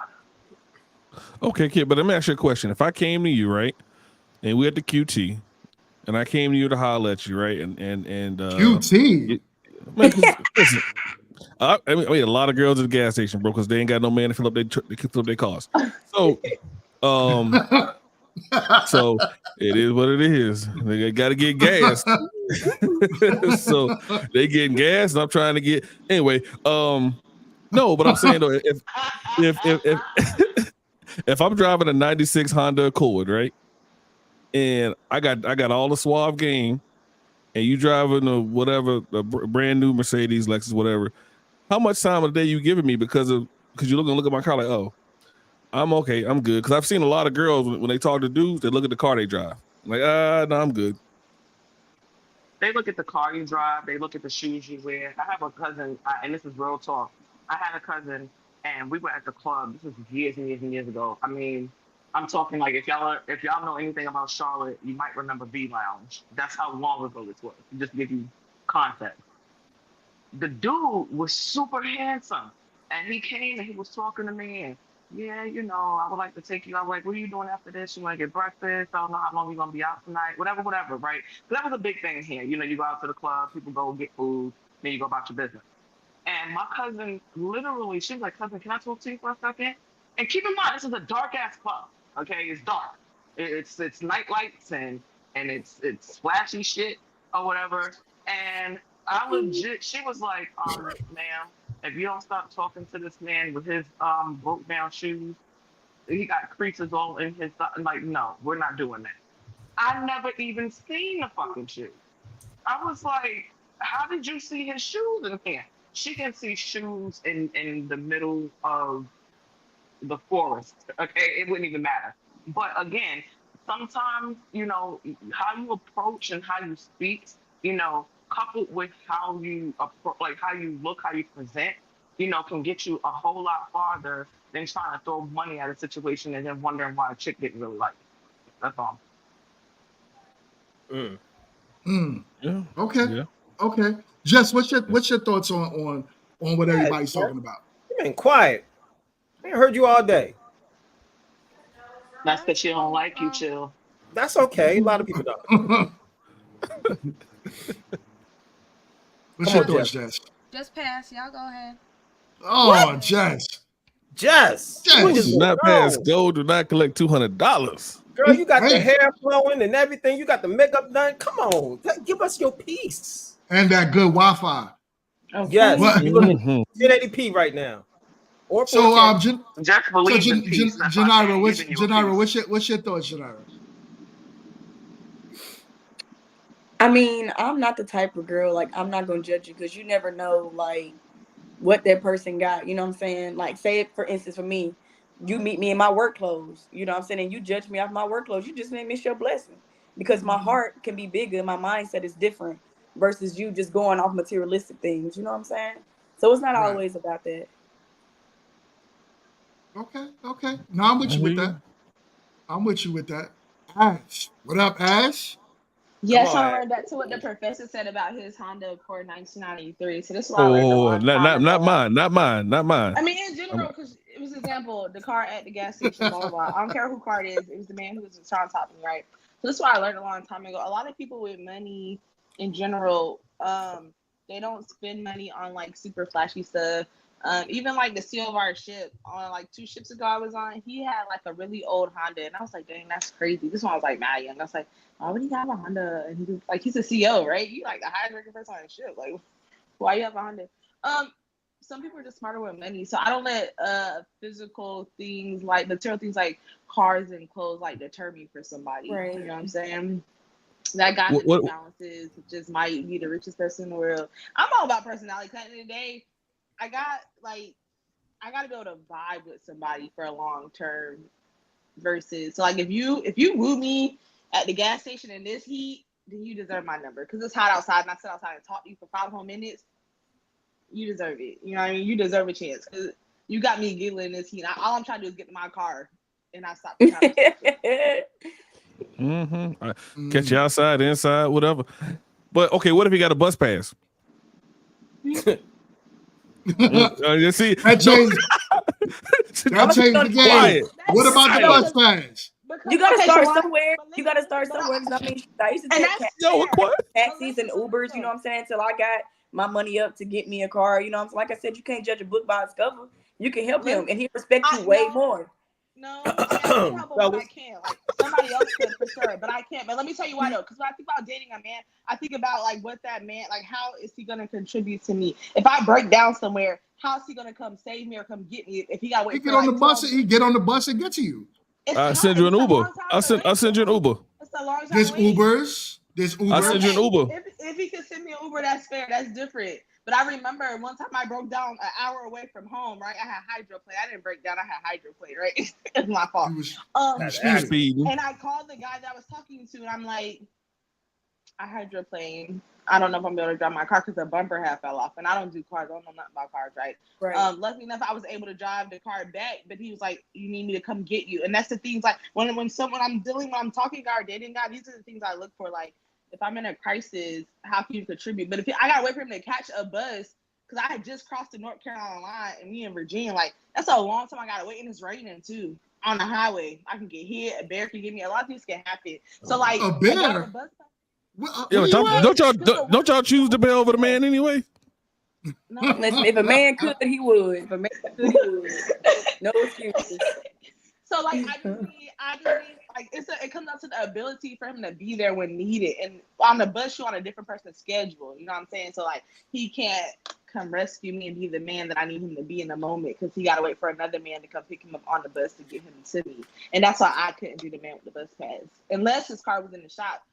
S15: up.
S8: Okay, kid, but let me ask you a question. If I came to you, right, and we at the QT, and I came to you to holler at you, right, and
S1: QT.
S8: Man, listen, I mean, a lot of girls at the gas station, bro, because they ain't got no man to fill up their cars. So, so it is what it is. They got to get gas. So they getting gas, and I'm trying to get anyway. No, but I'm saying though, if I'm driving a '96 Honda Accord, right, and I got all the suave game, and you driving a whatever, a brand new Mercedes, Lexus, whatever, how much time of the day you giving me because you're gonna look at my car like, oh, I'm okay, I'm good. Because I've seen a lot of girls when they talk to dudes, they look at the car they drive. I'm like, no, I'm good.
S15: They look at the car you drive. They look at the shoes you wear. I have a cousin, and this is real talk. I had a cousin, and we were at the club. This was years and years and years ago. I mean, I'm talking like if y'all know anything about Charlotte, you might remember B Lounge. That's how long ago this was. Just to give you context. The dude was super handsome, and he came and he was talking to me, and yeah, I would like to take you. I was like, what are you doing after this? You want to get breakfast? I don't know how long you're gonna be out tonight. Whatever, right? But that was a big thing here. You go out to the club, people go get food, then you go about your business. And my cousin, literally, she was like, cousin, can I talk to you for a second? And keep in mind, this is a dark ass club. Okay, it's dark. It's night lights and it's flashy shit or whatever. And I legit, she was like, ma'am, if you don't stop talking to this man with his broke down shoes, he got creases all in his, like, no, we're not doing that. I never even seen the fucking shoes. I was like, how did you see his shoes in here? She can see shoes in the middle of the forest. Okay, it wouldn't even matter. But again, sometimes, how you approach and how you speak, coupled with how you like how you look, how you present, can get you a whole lot farther than trying to throw money at a situation and then wondering why a chick didn't really like it. That's all.
S8: Yeah.
S1: Okay.
S8: Yeah.
S1: Okay. Jess, what's your thoughts on what everybody's talking about?
S12: You've been quiet. I ain't heard you all day.
S15: That's because she don't like you, Chill.
S12: That's okay. A lot of people don't.
S1: What's your thoughts, Jess?
S13: Just pass. Y'all go ahead.
S1: Oh,
S12: What?
S1: Jess.
S8: Do not pass go. Do not collect $200.
S12: Girl, you got the hair flowing and everything. You got the makeup done. Come on, give us your piece.
S1: And that good Wi-Fi.
S12: Yes,
S1: What?
S12: you look at 1080p right now. Or
S1: So,
S12: 4K.
S1: Janira, what's your thoughts, Janira?
S10: I mean, I'm not the type of girl, like, I'm not gonna judge you because you never know, like, what that person got. You know what I'm saying? Like, say it, for instance, for me, you meet me in my work clothes. You know what I'm saying? And you judge me off my work clothes. You just made me your blessing because my heart can be bigger. My mindset is different versus you just going off materialistic things. You know what I'm saying? So it's not always about that.
S1: Okay. No, I'm with you with that. Ash. What up, Ash?
S17: Yes, I learned that to what the professor said about his Honda Accord 1993. So this is what I learned a long time
S8: not
S17: ago.
S8: mine.
S17: I mean, in general, because it was an example, the car at the gas station, blah, blah, blah. I don't care who car it is. It was the man who was trying to top me, right? So this is what I learned a long time ago. A lot of people with money in general, they don't spend money on like super flashy stuff. Even like the seal of our ship on like 2 ships ago I was on, he had like a really old Honda, and I was like, dang, that's crazy. This one was like mad young. I was like, why would he have a Honda? And he was like, he's a CEO, right? You like the highest ranking person on the ship. Like, why you have a Honda? Some people are just smarter with money, so I don't let physical things like material things like cars and clothes like deter me for somebody.
S10: Right.
S17: You know what I'm saying? That guy with balances just might be the richest person in the world. I'm all about personality. At the end of the day, I got to be able to vibe with somebody for a long term versus, so like if you woo me at the gas station in this heat, then you deserve my number because it's hot outside and I sit outside and talk to you for 5 whole minutes. You deserve it. You know what I mean? You deserve a chance. 'Cause you got me giggling this heat. All I'm trying to do is get in my car and I stop the conversation.
S8: Catch you outside, inside, whatever. But okay, what if he got a bus pass? You see,
S1: that changed the game. What about the bus pass?
S10: You gotta start somewhere. You gotta start somewhere. Because I used to take taxis and Ubers. You know what I'm saying? Till I got my money up to get me a car. You know what I'm saying? Like I said, you can't judge a book by its cover. You can help him, and he respect you way more.
S17: No, I can help him, but I can't. Like somebody else could for sure, but I can't. But let me tell you why though, because when I think about dating a man, I think about like what that man, like how is he gonna contribute to me? If I break down somewhere, how is he gonna come save me or come get me? If he got to wait,
S1: He get on the bus. He get on the bus and get to you.
S8: I send you an Uber. I send you an Uber.
S1: There's Ubers.
S8: I send you an Uber.
S17: If he could send me an Uber, that's fair. That's different. But I remember one time I broke down an hour away from home, right? I had hydroplane. I didn't break down. I had hydroplane, right? It's my fault. And I called the guy that I was talking to, and I'm like, I hydroplane. I don't know if I'm able to drive my car because the bumper half fell off. And I don't do cars. I don't know nothing about cars, right? Luckily enough, I was able to drive the car back. But he was like, you need me to come get you. And that's the things like when I'm talking guy or dating guy, these are the things I look for. Like, if I'm in a crisis, how can you contribute? But if I gotta wait for him to catch a bus, because I had just crossed the North Carolina line and me in Virginia, like that's a long time I gotta wait, and it's raining too on the highway. I can get hit, a bear can get me, a lot of things can happen. So like
S1: a bear.
S8: Don't y'all choose the bear over the man anyway?
S10: No, if a man could, he would. If a man could, he would. No excuses.
S17: So like I just need like it comes down to the ability for him to be there when needed. And on the bus, you're on a different person's schedule. You know what I'm saying? So like he can't come rescue me and be the man that I need him to be in the moment because he got to wait for another man to come pick him up on the bus to get him to me. And that's why I couldn't be the man with the bus pass unless his car was in the shop.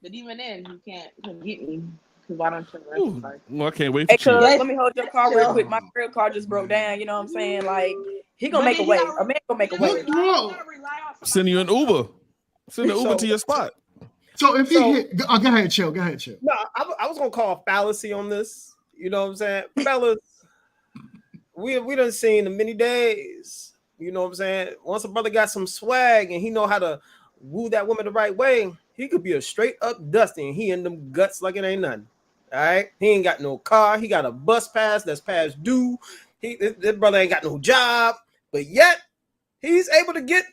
S17: But even then, he can't come get me. Because why don't you rent the car?
S8: Well, I can't wait for you.
S10: Let me hold your car real quick. My real car just broke down. You know what I'm saying? Like he gonna make a way. A man gonna make a way.
S8: Send you an Uber. Send an Uber to your spot.
S1: So if he hit, go ahead, chill. Go ahead, chill.
S12: No, I was gonna call a fallacy on this. You know what I'm saying, fellas? we done seen the many days. You know what I'm saying? Once a brother got some swag and he know how to woo that woman the right way, he could be a straight up Dusty and he in them guts like it ain't nothing. All right, he ain't got no car. He got a bus pass that's past due. This brother ain't got no job, but yet he's able to get,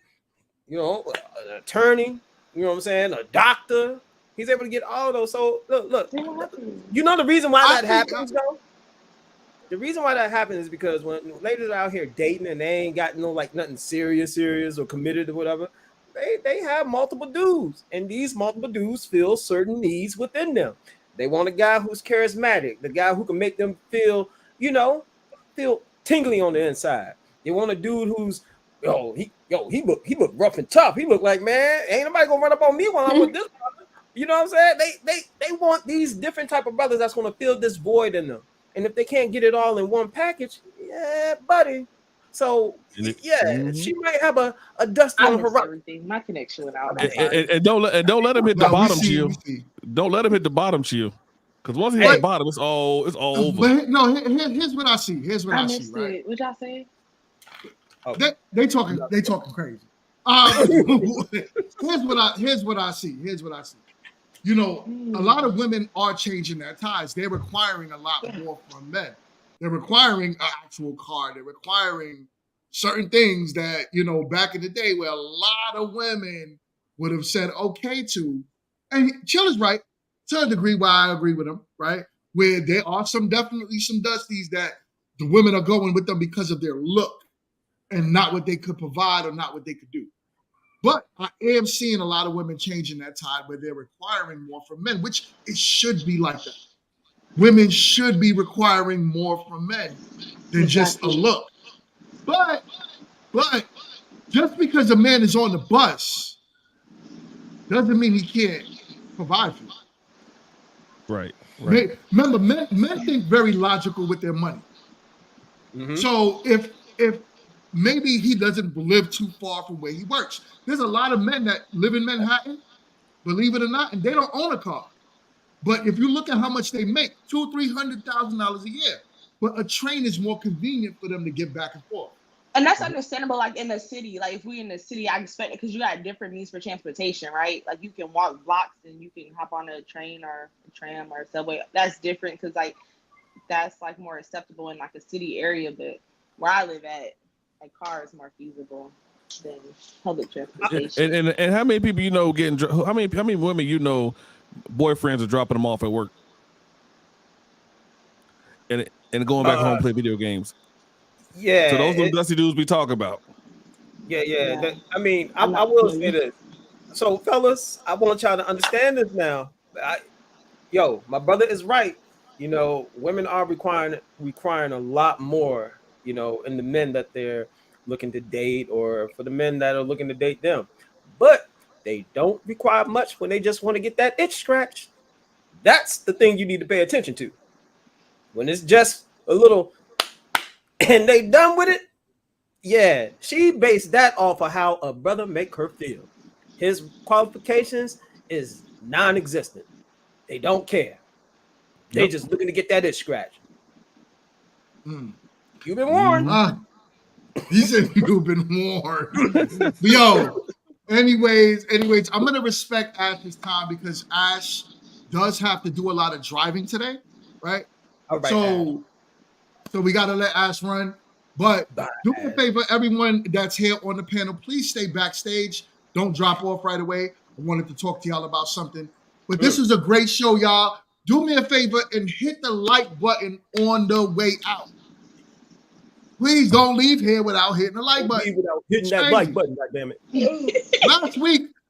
S12: you know, an attorney. You know what I'm saying? A doctor. He's able to get all of those. So look. You know the reason why that happens, though. The reason why that happens is because when ladies are out here dating and they ain't got no like nothing serious or committed or whatever, they have multiple dudes, and these multiple dudes fill certain needs within them. They want a guy who's charismatic, the guy who can make them feel tingly on the inside. They want a dude who's he look rough and tough. He look like, man, ain't nobody gonna run up on me while I'm with this brother. You know what I'm saying? They want these different type of brothers that's gonna fill this void in them. And if they can't get it all in one package, yeah, buddy. So she might have a dust on her rock.
S17: My connection went out.
S8: And don't let him hit the bottom, chill. Don't let him hit the bottom, chill. Because once he hit the bottom, it's all over.
S1: But no, here's what I see. Here's what I see. Right?
S17: What y'all say?
S1: Oh. They talking crazy. Here's what I see. You know, a lot of women are changing their ties. They're requiring a lot more from men. They're requiring an actual car. They're requiring certain things that, you know, back in the day where a lot of women would have said okay to. And Chill is right to a degree why I agree with him, right? Where there are definitely some dusties that the women are going with them because of their look and not what they could provide or not what they could do. But I am seeing a lot of women changing that tide where they're requiring more from men, which it should be like that. Women should be requiring more from men than just a look. But just because a man is on the bus doesn't mean he can't provide for you.
S8: Right.
S1: Remember, men think very logical with their money. Mm-hmm. So if maybe he doesn't live too far from where he works. There's a lot of men that live in Manhattan, believe it or not, and they don't own a car. But if you look at how much they make, $200,000-$300,000 a year, but a train is more convenient for them to get back and forth.
S17: And that's understandable, like in the city. Like if we in the city, I expect it because you got different means for transportation, right? Like you can walk blocks and you can hop on a train or a tram or a subway. That's different because like that's like more acceptable in like a city area. But where I live at, like car is more feasible than public transportation.
S8: And how many people you know getting? How many women you know boyfriends are dropping them off at work and going back home to play video games?
S12: Yeah.
S8: So those are the dusty dudes we talk about.
S12: Yeah. I will say this. So, fellas, I want y'all to understand this now. My brother is right. You know, women are requiring a lot more, you know, in the men that they're looking to date or for the men that are looking to date them. But they don't require much when they just want to get that itch scratched. That's the thing you need to pay attention to. When it's just a little and they done with it, yeah, she based that off of how a brother make her feel. His qualifications is non-existent. They don't care. They just looking to get that itch scratch. You've been warned.
S1: He said you've been warned. Yo, anyways, I'm gonna respect Ash's time because Ash does have to do a lot of driving today, right?
S12: All right,
S1: So we gotta let Ash run. But do me a favor, everyone that's here on the panel, please stay backstage. Don't drop off right away. I wanted to talk to y'all about something. But this is a great show, y'all. Do me a favor and hit the like button on the way out. Please don't leave here without hitting the like button.
S12: Without hitting that like button, goddammit.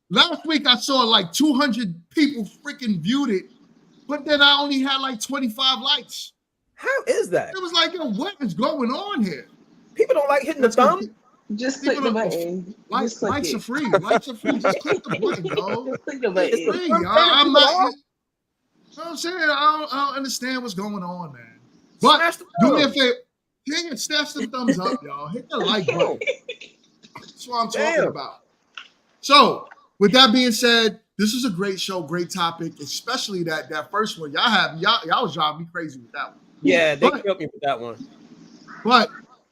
S1: Last week I saw like 200 people freaking viewed it, but then I only had like 25 likes.
S12: How is that?
S1: It was like, yo, what is going on here?
S12: People don't like hitting the thumb.
S17: Just click the button.
S1: Likes are free. Likes are free. Just click the button, yo.
S17: Just click the button.
S1: It's free, y'all. I'm not. You know what I'm saying? I don't understand what's going on, man. But do me a favor. Yeah, smash the thumbs up, y'all. Hit the like button. That's what I'm talking about. So, with that being said, this is a great show, great topic, especially that first one. Y'all was driving me crazy with that one.
S12: Yeah, they killed me with that one.
S1: But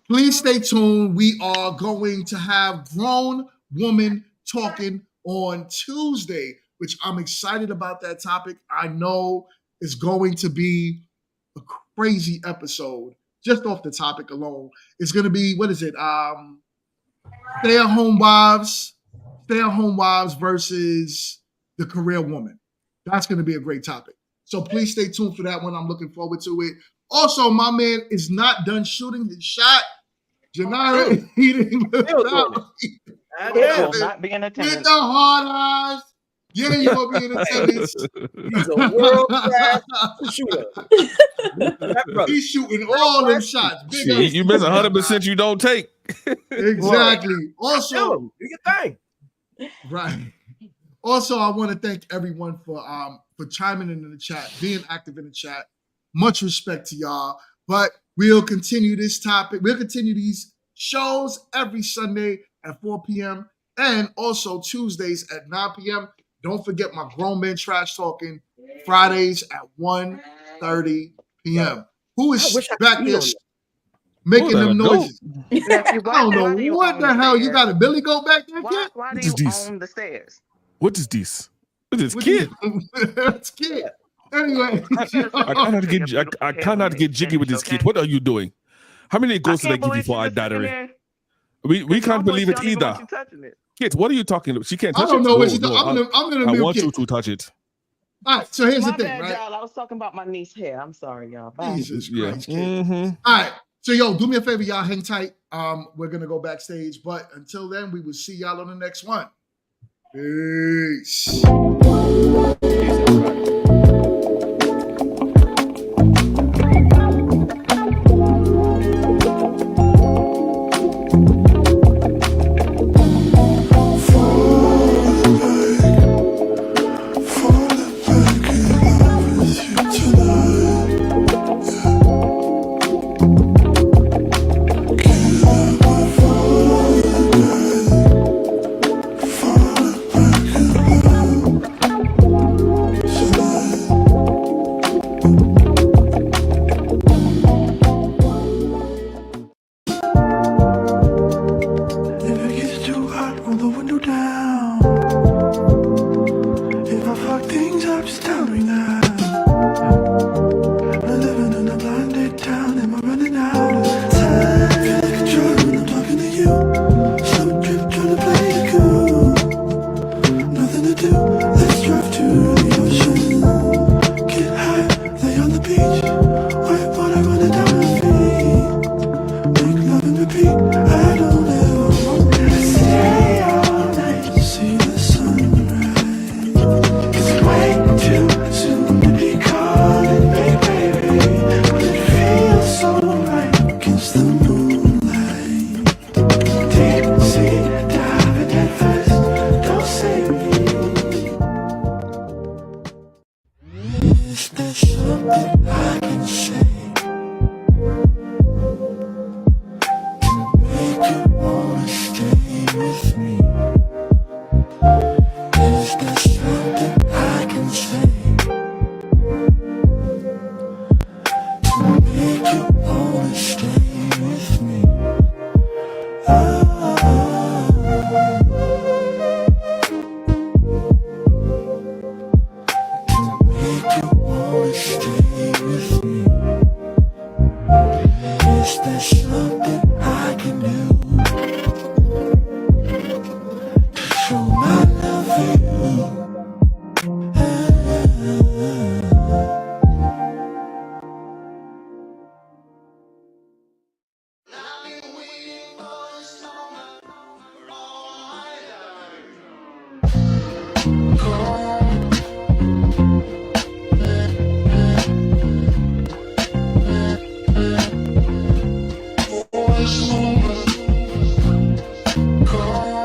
S1: please stay tuned. We are going to have Grown Woman Talking on Tuesday, which I'm excited about that topic. I know it's going to be a crazy episode just off the topic alone. It's going to be, what is it? Stay-at-home wives versus the career woman. That's going to be a great topic. So please stay tuned for that one. I'm looking forward to it. Also, my man is not done shooting his shot. Janira is eating without
S3: not be in attendance.
S1: With the hard eyes. Yeah, you will be in attendance.
S12: He's a world-class shooter.
S1: He's shooting all them shots.
S8: Shit, you miss 100% you don't take.
S1: Exactly. Also,
S12: do your thing.
S1: Right. Also, I want to thank everyone for chiming in the chat, being active in the chat. Much respect to y'all. But we'll continue this topic. We'll continue these shows every Sunday at 4 p.m. and also Tuesdays at 9 p.m. Don't forget my Grown Men Trash Talking Fridays at 1:30 p.m. Who is back there making them noises? I don't know what the hell. You got a Billy Goat back there, kid?
S3: Why do you own the stairs?
S8: What is this? What is kid?
S1: That's kid. Anyway,
S8: I cannot get jiggy with this kid. What are you doing? How many ghosts did I give you for our diary? We can't believe it either. Kids, what are you talking about? She can't touch it.
S1: I don't know what she's talking about. I'm gonna
S8: I want you to touch it.
S1: All right, so here's the thing,
S3: bad,
S1: right?
S3: y'all. I was talking about my niece's hair. I'm sorry, y'all. Bye.
S1: Jesus Christ, kid. All right, so yo, do me a favor, y'all. Hang tight. We're gonna go backstage, but until then, we will see y'all on the next one. Peace. Call